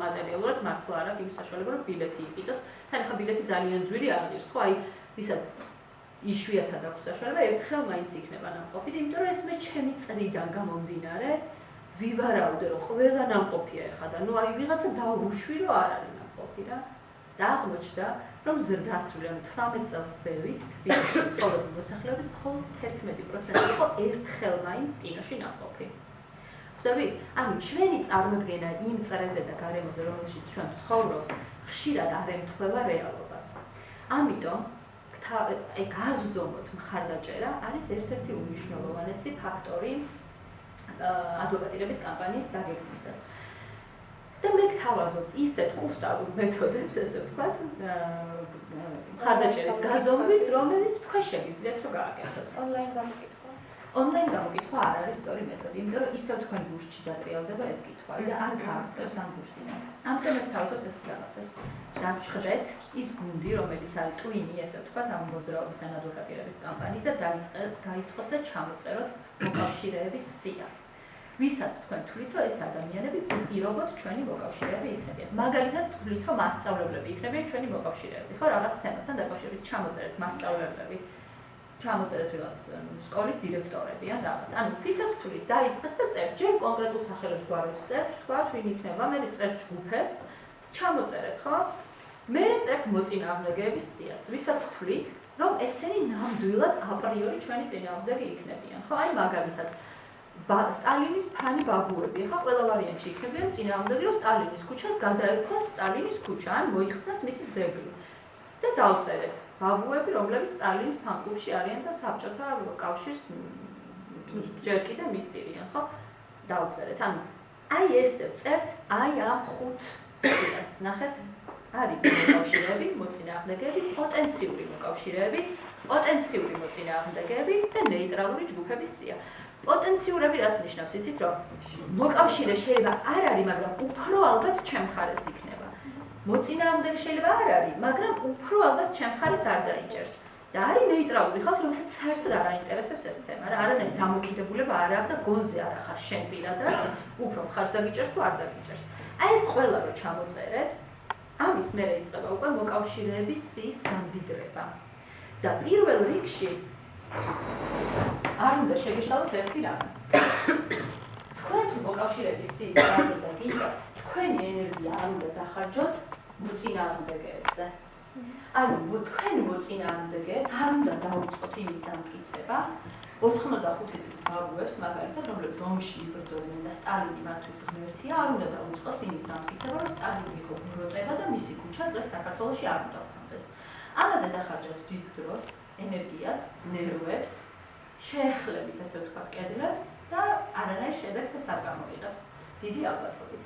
მატერიალურად მართლა არ აქვს იმ საშუალება რომ ბილეთი იყიდოს. თან ახლა ბილეთი ძალიან ძვირი აღიღს, ხო? აი ვისაც იშვიათად აქვს საშუალება, ერთხელ მაინც იქნება ნამყოფი, იმიტომ რომ ეს მე ჩემი წრიდან გამომდინარე ვივარაუდე რომ ყველა ნამყოფია ეხლა და ნუ აი ვიღაცა დაუშვი რომ არ არის ნამყოფი რა. და აღმოჩნდა, რომ ზრდასრული, ანუ 18 წელს ზევით თბილისში ცხოვრობენ მოსახლეობის მხოლოდ 11% იყო ერთხელ მაინც კინოში ნამყოფი. ხვდები? ანუ ჩვენი წარმოდგენა იმ წრეზე და გარემოზე, რომელშიც ჩვენ ვცხოვრობთ, ხშირად არ ემთხვევა რეალობას. ამიტომ აი გავზომოთ მხარდაჭერა არის ერთ-ერთი უმნიშვნელოვანესი ფაქტორი ადვოკატირების კამპანიის დაგეგმვისას. და მე გთავაზობ ისეთ კუსტარულ მეთოდებს, ესე ვთქვათ, მხარდაჭერის გაზომვის, რომელიც თქვენ შეგიძლიათ რომ გააკეთოთ. ონლაინ გამოკითხვა. ონლაინ გამოკითხვა არ არის სწორი მეთოდი, იმიტომ რომ ისევ თქვენ ბუშტში დატრიალდება ეს კითხვები და არ გააღწევს ამ ბუშტიდან. ამიტომ მე გთავაზობ ეს რაღაცას. დასხდეთ ის გუნდი, რომელიც არის ტვინი, ესე ვთქვათ, ამ მოძრაობის ან ადვოკატირების კამპანიის და დაიწყოთ და ჩამოწეროთ მოკავშირეების სია. ვისაც თქვენ თვლით, რომ ეს ადამიანები პირობოთ ჩვენი მოკავშირეები იქნებიან. მაგალითად, თვლით, რომ მასწავლებლები იქნებიან ჩვენი მოკავშირეები, ხო, რაღაც თემასთან დაკავშირებით ჩამოწერეთ მასწავლებლები. ჩამოწერეთ რაღაც სკოლის დირექტორები ან რაღაც. ანუ ვისაც თვლით, დაიწყეთ და წერთ, ჯერ კონკრეტულ სახელებს გვარებს წერთ, თქვათ, ვინ იქნება, მე წერთ ჯგუფებს, ჩამოწერეთ, ხო? მე წერთ მოწინააღმდეგეების სიას, ვისაც თვლით, რომ ესენი ნამდვილად აპრიორი ჩვენი წინააღმდეგე იქნებიან, ხო? აი მაგალითად სტალინის ფანი ბაბუები, ხა ყველა ვარიანტში იქნებიან წინააღმდეგე, რომ სტალინის ქუჩას გადაერქვას სტალინის ქუჩა, ან მოიხსნას მისი ძეგლი. და დავწერეთ ბაბუები, რომლებიც სტალინის ფან-კლუბში არიან და საბჭოთა კავშირს ჯერ კიდე მისდირიან, ხო? დავწერეთ. ანუ აი ესე წერთ, აი ამ 5 სიას, ნახეთ, არის მოკავშირეები, მოწინააღმდეგეები, პოტენციური მოკავშირეები, პოტენციური მოწინააღმდეგეები და ნეიტრალური ჯგუფების სია. პოტენციურები რას ნიშნავს, იცით, რომ მოკავშირე შეიძლება არ არის, მაგრამ უფრო ალბათ ჩემ მხარეს იქნება. მოწინააღმდეგე შეიძლება არ არის, მაგრამ უფრო ალბათ ჩემ მხარეს არ დაიჭერს. და არის ნეიტრალური ხალხი, რომელსაც საერთოდ არ აინტერესებს ეს თემა, რა, არანაირი დამოკიდებულება არ აქვს და გონზე არ ახარ შენ პირადად, უფრო მხარს დაგიჭერს თუ არ დაგიჭერს. აი ეს ყველა რო ჩამოწერეთ, ამის მერე იწყება უკვე მოკავშირეების სიის გამდიდრება. და პირველ რიგში არ უნდა შეგეშალოთ ერთი რამ. თქვენ თუ მოკავშირეების სიის გაზრდა გინდათ, თქვენი ენერგია არ უნდა დახარჯოთ მოწინააღმდეგეებზე. ანუ თქვენ მოწინააღმდეგეს არ უნდა დაუწყოთ იმის დამტკიცება 85 წლის ბაბუებს, მაგალითად, რომლებიც ომში იბრძოდნენ და სტალინი მათთვის ღმერთია, არ უნდა დაუწყოთ იმის დამტკიცება, რომ სტალინი იყო ბროტება და მისი ქუჩა დღეს საქართველოში არ უნდა ვქონდეს. ამაზე დახარჯავთ დიდ დროს, ენერგიას, ნერვებს, შეეხლებით, ასე ვთქვათ, კედლებს და არანაირ შედეგს ეს არ გამოიღებს. დიდი ალბათობით.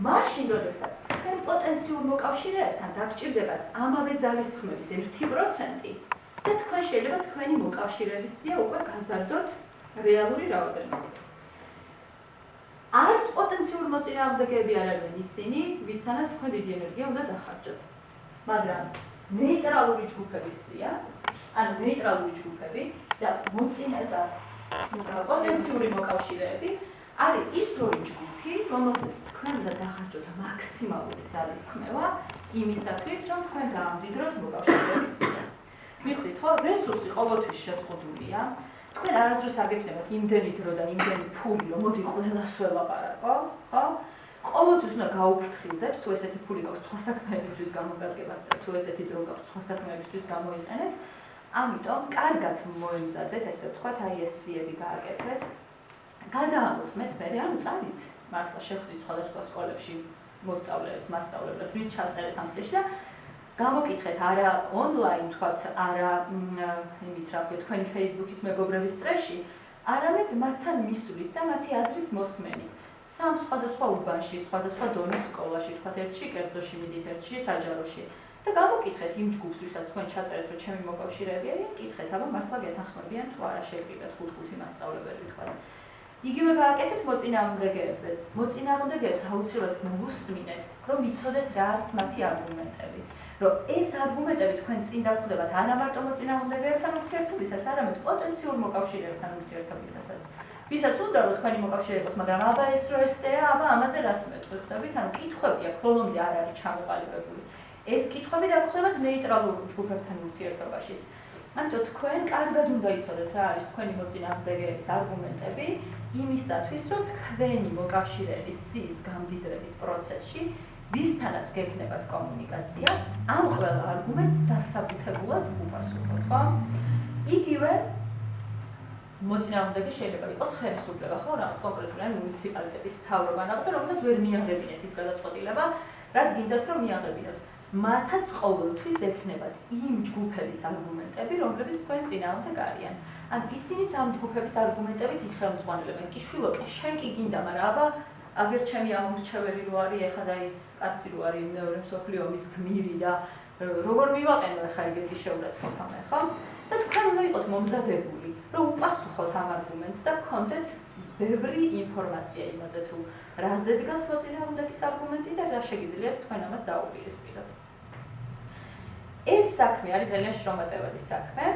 მაშინ, როდესაც თქვენ პოტენციურ მოკავშირეებთან დაგჭირდებათ ამავე ძალისხმევის 1% და თქვენ შეიძლება თქვენი მოკავშირეების სია უკვე გაზარდოთ რეალური რაოდენობით. არც პოტენციურ მოწინააღმდეგეები არ არიან ისინი, ვისთანაც თქვენ დიდი ენერგია უნდა დახარჯოთ. მაგრამ ნეიტრალური ჯგუფების სია, ანუ ნეიტრალური ჯგუფები და პოტენციური მოკავშირეები არის ის ორი ჯგუფი, რომელზეც თქვენ უნდა დახარჯოთ მაქსიმალური ძალისხმევა იმისათვის, რომ თქვენ გაამდიდროთ მოკავშირეების სია. მიხვდით, ხო? რესურსი ყოველთვის შეზღუდულია. თქვენ არასდროს არ გექნებათ იმდენი დრო და იმდენი ფული, რომ მოდი ყველას ველაპარაკო, ხო? ყოველთვის უნდა გაუფრთხილდეთ, თუ ესეთი ფული გაქვთ სხვა საქმეებისთვის გამოგადგებათ და თუ ესეთი დრო გაქვთ სხვა საქმეებისთვის გამოიყენეთ. ამიტომ კარგად მოემზადეთ, ესე ვთქვათ, აი ეს სიები გააკეთეთ. გადაამოწმეთ მე, ანუ წადით მართლა შეხვდით სხვადასხვა სკოლებში მოსწავლეებს, მასწავლებლებს, ვინც ჩაწერეთ ამ სიაში და გამოკითხეთ არა ონლაინ, თქვათ, არა იმით რა ვთქვათ, თქვენი Facebook-ის მეგობრების წრეში, არამედ მათთან მისვლით და მათი აზრის მოსმენით. სამ სხვადასხვა უბანში, სხვადასხვა დონის სკოლაში, თქვათ, ერთში კერძოში მიდით, ერთში საჯაროში და გამოკითხეთ იმ ჯგუფს, ვისაც თქვენ ჩაწერეთ, რომ ჩემი მოკავშირეები არიან, კითხეთ, აბა მართლა გეთანხმებიან თუ არა შეგრიბეთ 5-5 მასწავლებელი, თქვათ. იგივე გააკეთეთ მოწინააღმდეგეებზეც. მოწინააღმდეგეებს აუცილებლად მოусმინეთ, რომ იცოდეთ რა არის მათი არგუმენტები. რომ ეს არგუმენტები თქვენ წინ დაგვხვდებათ არა მარტო მოწინააღმდეგეებთან ურთიერთობისას, არამედ პოტენციურ მოკავშირეებთან ურთიერთობისასაც. ვისაც უნდა რომ თქვენი მოკავშირე იყოს, მაგრამ აბა ეს რო ესეა, აბა ამაზე რას მეტყვით, ანუ კითხვები აქ ბოლომდე არ არის ჩამოყალიბებული. ეს კითხვები დაგხვდებათ ნეიტრალურ ჯგუფებთან ურთიერთობაშიც. ამიტომ თქვენ კარგად უნდა იცოდეთ რა არის თქვენი მოწინააღმდეგეების არგუმენტები იმისათვის, რომ თქვენი მოკავშირეების სიის გამდიდრების პროცესში ვისთანაც გექნებათ კომუნიკაცია, ამ ყველა არგუმენტს დასაბუთებულად უპასუხოთ, ხო? იგივე მოწინააღმდეგე შეიძლება იყოს ხელისუფლება, ხო, რაღაც კონკრეტული მუნიციპალიტეტის მთავრობა, რაღაცა, რომელსაც ვერ მიაღებინეთ ის გადაწყვეტილება, რაც გინდათ რომ მიაღებინოთ. მათაც ყოველთვის ექნებათ იმ ჯგუფების არგუმენტები, რომლებიც თქვენ წინააღმდეგ არიან. ან ისინიც ამ ჯგუფების არგუმენტებით იხელმძღვანელებენ. კი შვილო, შენ კი გინდა, მაგრამ აბა აგერ ჩემი ამორჩეველი რო არის, ეხლა და ის კაცი რო არის მეორე მსოფლიო ომის გმირი და როგორ მივაყენო ეხლა ეგეთი შეურაცხყოფა მე, ხო? და თქვენ უნდა იყოთ მომზადებული, რომ უპასუხოთ ამ არგუმენტს და გქონდეთ ბევრი ინფორმაცია იმაზე თუ რაზე დგას მოწინააღმდეგის არგუმენტი და რა შეგიძლიათ თქვენ ამას დაუპირისპიროთ. ეს საქმე არის ძალიან შრომატევადი საქმე.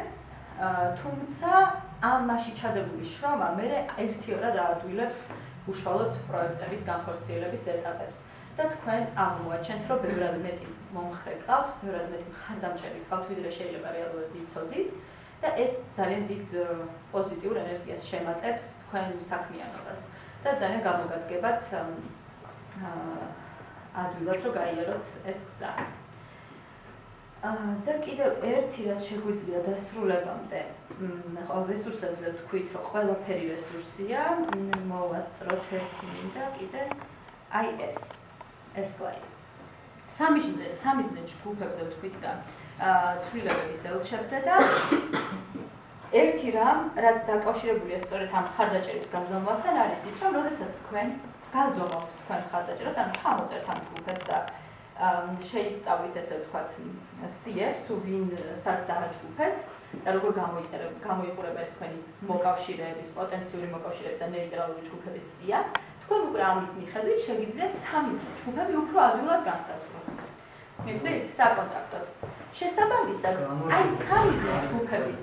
თუმცა ამ მასში ჩადებული შრომა მე ერთიორად აადვილებს უშუალოდ პროექტების განხორციელების ეტაპებს და თქვენ აღმოაჩენთ, რომ ბევრად მეტი მომხრე გყავთ, ბევრად მეტი მხარდამჭერი გყავთ, ვიდრე შეიძლება რეალურად იცოდით და ეს ძალიან დიდ პოზიტიურ ენერგიას შემატებს თქვენ საქმიანობას და ძალიან გამოგადგებათ ადვილად რომ გაიაროთ ეს გზა. და კიდევ ერთი რაც შეგვიძლია დასრულებამდე, რესურსებზე ვთქვით, რომ ყველაფერი რესურსია, მოვასწროთ ერთი მინდა კიდე აი ეს სლაიდი. სამიზნე ჯგუფებზე ვთქვით და ცვლილებების ელჩებზე და ერთი რამ, რაც დაკავშირებულია სწორედ ამ ხარდაჭერის გაზომვასთან არის ის, რომ როდესაც თქვენ გაზომავთ თქვენ ხარდაჭერას, ანუ ჩამოწერთ ამ ჯგუფებს და შეისწავლით ესე ვთქვათ სიებს თუ ვინ სად დააჯგუფეთ და როგორ გამოიყურება ეს თქვენი მოკავშირეების, პოტენციური მოკავშირეების და ნეიტრალური ჯგუფების სია, თქვენ უკვე ამის მიხედვით შეგიძლიათ სამიზნე ჯგუფები უფრო ადვილად განსაზღვროთ. მივხვდით საკონტაქტოდ. შესაბამისად, აი სამიზნე ჯგუფების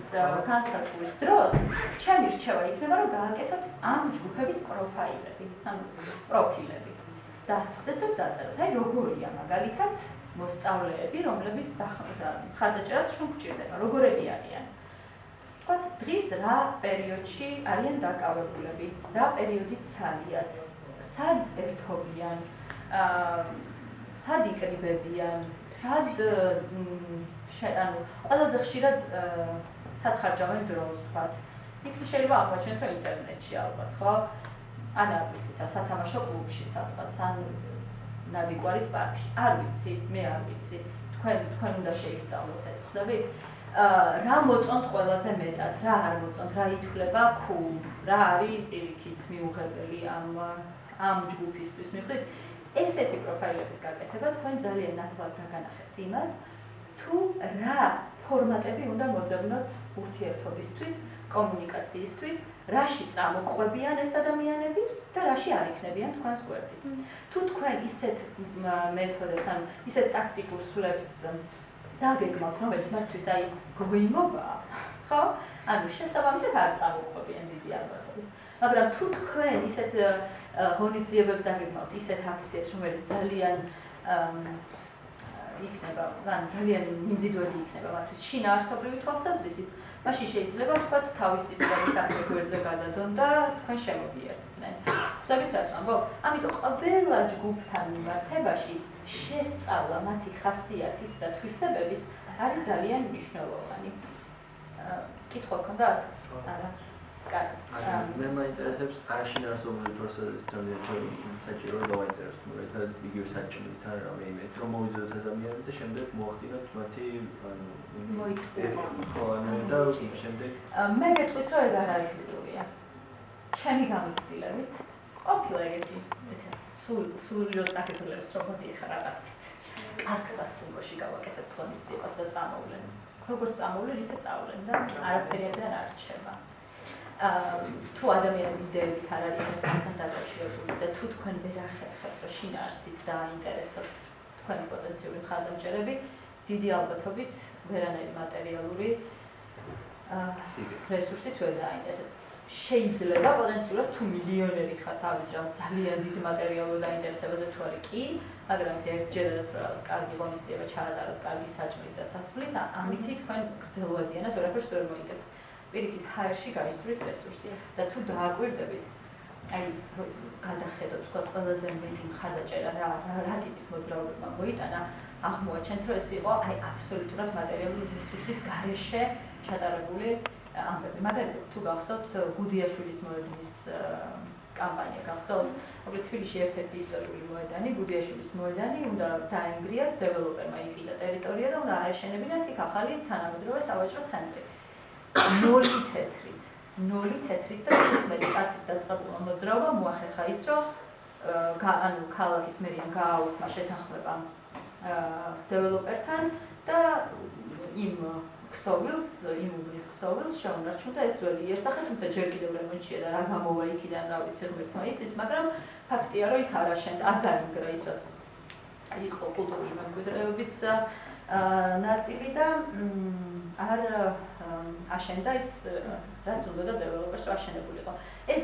განსაზღვრის დროს ჩემი რჩევა იქნება, რომ გააკეთოთ ამ ჯგუფების პროფაილები, ანუ პროფილები. დასხდეთ და დაწეროთ, აი როგორია მაგალითად მოსწავლეები, რომლების ხარდაჭერაც შრომ გვჭირდება, როგორები არიან. თქვათ, დღის რა პერიოდში არიან დაკავებულები, რა პერიოდით ცალიათ, სად ერთობიან, სად იკრიბებიან, სად ანუ ყველაზე ხშირად სად ხარჯავენ დროს, თქვათ. იქ შეიძლება აღმოაჩინოთ, რომ ინტერნეტში ალბათ, ხო? ან არ ვიცი, სათამაშო კლუბში სადღაც, ან ნადიკვარის პარკში. არ ვიცი, მე არ ვიცი. თქვენ უნდა შეისწავლოთ ეს, ხვდებით? რა მოწონთ ყველაზე მეტად, რა არ მოწონთ, რა ითვლება cool, რა არის პირიქით მიუღებელი ამ ჯგუფისთვის, მივხვდით? ესეთი პროფაილების გაკეთება თქვენ ძალიან ნათლად დაგანახებთ იმას, თუ რა ფორმატები უნდა მოძებნოთ ურთიერთობისთვის, კომუნიკაციისთვის, რაში წამოყვებიან ეს ადამიანები და რაში არ იქნებიან თქვენს გვერდით. თუ თქვენ ისეთ მეთოდებს, ანუ ისეთ ტაქტიკურ სულებს დაგეგმავთ, რომელიც მათთვის აი გვიმობაა, ხო? ანუ შესაბამისად არ წამოყვებიან დიდი ალბათობით. მაგრამ თუ თქვენ ისეთ ღონისძიებებს დაგეგმავთ, ისეთ აქციებს, რომელიც ძალიან იქნება, ძალიან მიმზიდველი იქნება მათთვის შინაარსობრივი თვალსაზრისით, მაშინ შეიძლება თქვათ თავისი საქმე გვერდზე გადადონ და თქვენ შემოგიერთდნენ. ხვდებით რას ვამბობ? ამიტომ ყველა ჯგუფთან მიმართებაში შესწავლა მათი ხასიათის და თვისებების არის ძალიან მნიშვნელოვანი. კითხვა გქონდათ? არა. კარგი. მე მაინტერესებს არაშინაარსობრივი თვალსაზრისით ძალიან საჭიროა დავაინტერესოთ, ერთად იგივე საჭმელთან რამე რომ მოვიზოდოთ ადამიანები და შემდეგ მოახდინოთ მათი და შემდეგ მე გეტყვით, რომ ეგ არ არის ფიქრია. ჩემი გამოცდილებით ყოფილა ეგეთი ესე სული რო წაგეძლებს რობოტი ხარ რაღაცით. კარგ სასტუმროში გავაკეთებ ღონისძიებას და წამოვლენ. როგორც წამოვლენ, ისე წავლენ და არაფერი ადრე არ რჩება. თუ ადამიანები იდეებით არ არის ერთმანეთთან დაკავშირებული და თუ თქვენ ვერ ახერხებთ, რომ შინაარსით დააინტერესოთ თქვენი პოტენციური მხარდამჭერები, დიდი ალბათობით ვერანაირი მატერიალური რესურსით ვერ დააინტერესებთ. შეიძლება პოტენციურად თუ მილიონერი ხართ, ავიძრავთ ძალიან დიდ მატერიალურ დაინტერესებაზე თუ არის კი, მაგრამ ეს ერთჯერადად რაღაც კარგი ღონისძიება ჩაატაროთ, კარგი საჭმელი და სასვლით, ამითი თქვენ გრძელვადიანად ვერაფერს ვერ მოიგებთ. პირიქით ჰაერში გაისვრით რესურსი და თუ დააკვირდებით, აი გადახედოთ თქვა ყველაზე მეტი მხარდაჭერა რა ტიპის მოძრაობებმა მოიტანა, აღმოაჩენთ, რომ ეს იყო აი აბსოლუტურად მატერიალური რესურსის გარეშე ჩატარებული ამბები. მაგალითად, თუ გახსოვთ გუდიაშვილის მოედნის კამპანია, გახსოვთ, მოკლედ თბილისში ერთ-ერთი ისტორიული მოედანი, გუდიაშვილის მოედანი, უნდა დაენგრიათ, დეველოპერმა იყიდა ტერიტორია და უნდა აეშენებინათ იქ ახალი თანამედროვე სავაჭრო ცენტრი. ნოლი თეთრით და 15 კაცით დაწყებულა მოძრაობა მოახერხა ის, რომ ანუ ქალაქის მერიამ გააუქმა შეთანხმება დეველოპერთან და იმ ქსოვილს, იმ უბნის ქსოვილს შეუნარჩუნდა ეს ძველი იერსახე, თუმცა ჯერ კიდევ რემონტშია და რა გამოვა იქიდან, რა ვიცი, ღმერთმა იცის, მაგრამ ფაქტია, რომ იქ არ დაინგრა ის, რაც იყო კულტურული მემკვიდრეობის ნაწილი და არ აშენდა ის რაც უნდა დეველოპერს აშენებულიყო. ეს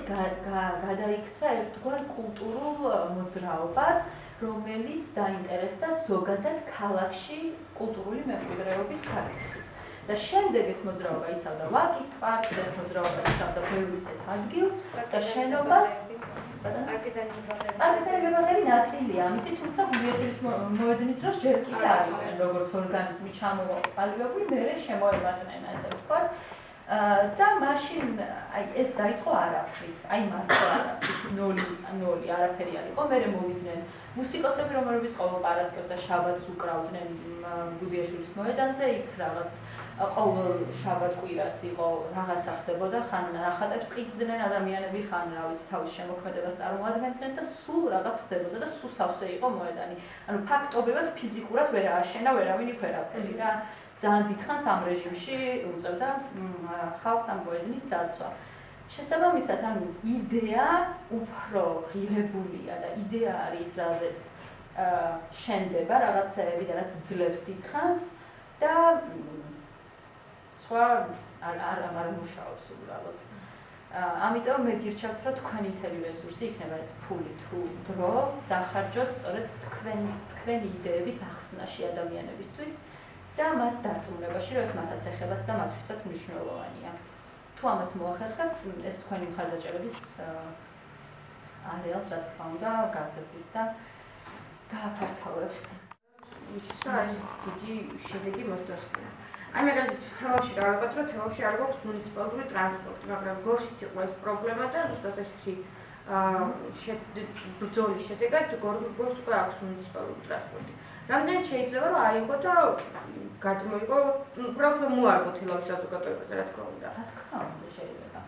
გადაიქცა ერთგვარ კულტურულ მოძრაობად, რომელიც დაინტერესდა ზოგადად ქალაქში კულტურული მემკვიდრეობის საკითხით. და შემდეგ ეს მოძრაობა იცავდა ვაკის პარკს, ეს მოძრაობა იცავდა ბევრი ისეთ ადგილს და შენობას პარტიზანი ჯვარები ნაწილია ამისი, თუმცა გულიერების მოედნის დროს ჯერ კიდე არიან როგორც ორგანიზმი ჩამოყალიბებული, მერე შემოემატნენ, ასე ვთქვათ. და მაშინ ეს დაიწყო არაფრით, მარტო არაფრით, ნოლი არაფერი არ იყო, მერე მოვიდნენ მუსიკოსები, რომლებიც ყოველ პარასკევს და შაბათს უკრავდნენ გუდიაშვილის მოედანზე, იქ რაღაც ყოველ შაბათ-კვირას იყო რაღაცა ხდებოდა, ხან ნახატებს ყიდდნენ ადამიანები, ხან რა ვიცი თავის შემოქმედებას წარმოადგენდნენ და სულ რაღაც ხდებოდა და სულ სავსე იყო მოედანი. ანუ ფაქტობრივად ფიზიკურად ვერ ააშენა ვერავინ იქ ვერაფერი რა. ძალიან დიდხანს ამ რეჟიმში უწევდა ხალხს ამ მოედნის დაცვა. შესაბამისად, ანუ იდეა უფრო ღირებულია და იდეა არის, რაზეც შენდება რაღაცეები და რაც ძლებს დიდხანს და სხვა არ მუშაობს უბრალოდ. ამიტომ მე გირჩევთ, რომ თქვენი მთელი რესურსი იქნება ეს ფული თუ დრო დახარჯოთ სწორედ თქვენი იდეების ახსნაში ადამიანებისთვის და მათ დარწმუნებაში, რომ ეს მათაც ეხებათ და მათთვისაც მნიშვნელოვანია. თუ ამას მოახერხებთ, ეს თქვენი მხარდაჭერების არეალს, რა თქმა უნდა, გაზრდის და გააფართოვებს. დიდი შედეგი მოსდევს. მაგალითად, თელავში რა ვიყოთ, რომ თელავში არ გვაქვს მუნიციპალური ტრანსპორტი, მაგრამ გორშიც იყო ეს პრობლემა და ზუსტად ესეთი ბრძოლის შედეგად გორს უკვე აქვს მუნიციპალური ტრანსპორტი. რამდენი შეიძლება რომ აიღო და გადმოიღო, უბრალოდ მოარგო თელავის საზოგადოებაზე, რა თქმა უნდა. რა თქმა უნდა შეიძლება.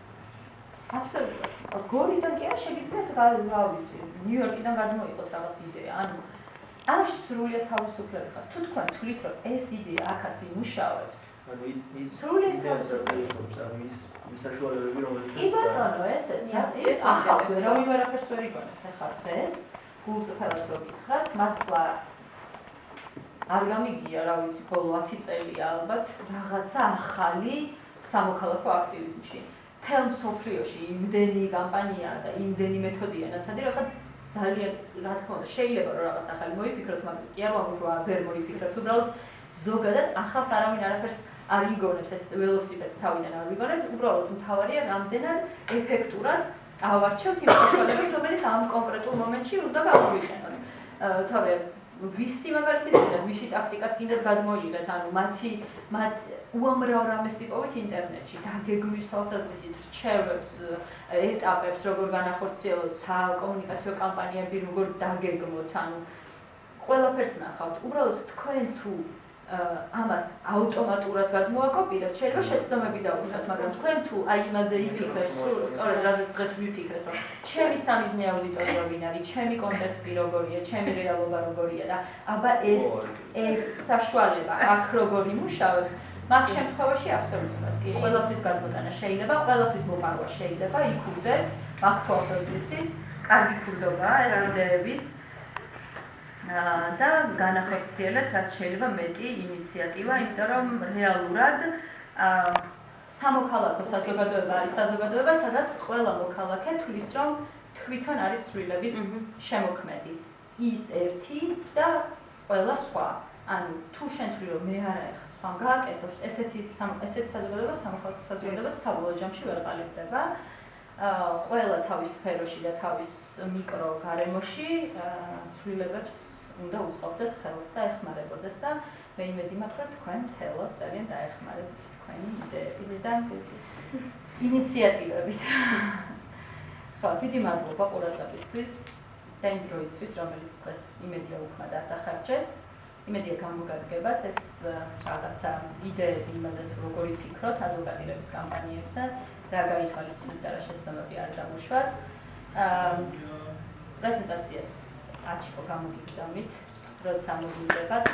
აბსოლუტურად. გორიდან კი არ შეგიძლიათ რა ვიცი, ნიუ-იორკიდან გადმოიღოთ რაღაც იდეა. ანუ ამაში სრულიად თავისუფლები ხართ. თუ თქვენ თვლით, რომ ეს იდეა აქაც იმუშავებს, სრულიად თავისუფლები ხართ. მის საშუალებები, რომელიც კი ბატონო, ესეც. ახალ ვერავინ ვერაფერს ვერ იგონებს ახლა დღეს, გულწრფელად რო გითხრათ, მართლა არ გამიგია, რა ვიცი, ბოლო 10 წელია ალბათ რაღაცა ახალი სამოქალაქო აქტივიზმში. თელ მსოფლიოში იმდენი კამპანია და იმდენი მეთოდია ნაცადი, რომ ძალიან რა თქმა უნდა შეიძლება რომ რაღაც ახალი მოიფიქროთ, მაგრამ კი არ ვამბობ რომ ვერ მოიფიქროთ, უბრალოდ ზოგადად ახალს არავინ არაფერს არ იგონებს, ეს ველოსიპედს თავიდან არ ვიგონებთ, უბრალოდ მთავარია რამდენად ეფექტურად ავარჩევთ იმ საშუალებებს, რომელიც ამ კონკრეტულ მომენტში უნდა გამოვიყენოთ. თავი ვისი მაგალითად, ვისი ტაქტიკაც გინდათ გადმოიღეთ, ანუ მათ უამრავ რამეს იპოვეთ ინტერნეტში, დაგეგმვის თვალსაზრისით, რჩევებს, ეტაპებს, როგორ განახორციელოთ, საკომუნიკაციო კამპანიები, როგორ დაგეგმოთ, ანუ ყველაფერს ნახავთ. უბრალოდ თქვენ თუ ამას ავტომატურად გადმოაკოპირებთ, შეიძლება შეცდომები დაუშვათ, მაგრამ თქვენ თუ იმაზე იფიქრეთ, სწორედ რაზეც დღეს ვიფიქრეთ, რომ ჩემი სამიზნე აუდიტორია ვინ არის, ჩემი კონტექსტი როგორია, ჩემი რეალობა როგორია და აბა ეს საშუალება აქ როგორ იმუშავებს, მაგ შემთხვევაში აბსოლუტურად კი, ყველაფრის გადმოტანა შეიძლება, ყველაფრის მოპარვა შეიძლება, იქ მაგ თვალსაზრისით, კარგი ფურდობაა ეს იდეების და განახორციელეთ რაც შეიძლება მეტი ინიციატივა, იმიტომ რომ რეალურად სამოქალაქო საზოგადოება არის საზოგადოება, სადაც ყველა მოქალაქე თვლის, რომ თვითონ არის ცვლილების შემოქმედი. ის ერთი და ყველა სხვა. ანუ თუ შენ თვლი რომ მე არა ეხლა სხვამ გააკეთოს, ესეთი საზოგადოება სამოქალაქო საზოგადოება საბოლოო ჯამში ვერ ყალიბდება. ყველა თავის სფეროში და თავის მიკრო გარემოში ცვლილებებს უნდა უწყობდეს ხელს და ეხმარებოდეს და მე იმედი მაქვს, რომ თქვენ თელოს ძალიან დაეხმარებთ თქვენი იდეებით და ინიციატივებით. ხო, დიდი მადლობა ყურადღებისთვის და იმ დროისთვის, რომელიც დღეს იმედია უქმდა დახარჯეთ. იმედია გამოგადგებათ ეს რაღაცა იდეები იმაზე თუ როგორ იფიქროთ ადვოკატირების კამპანიებზე, რა გაითვალისწინებთ და რა შეცდომები არ დავუშვათ. პრეზენტაციას აჩიკო გამოგიგზავნით, როცა მოგიძებათ.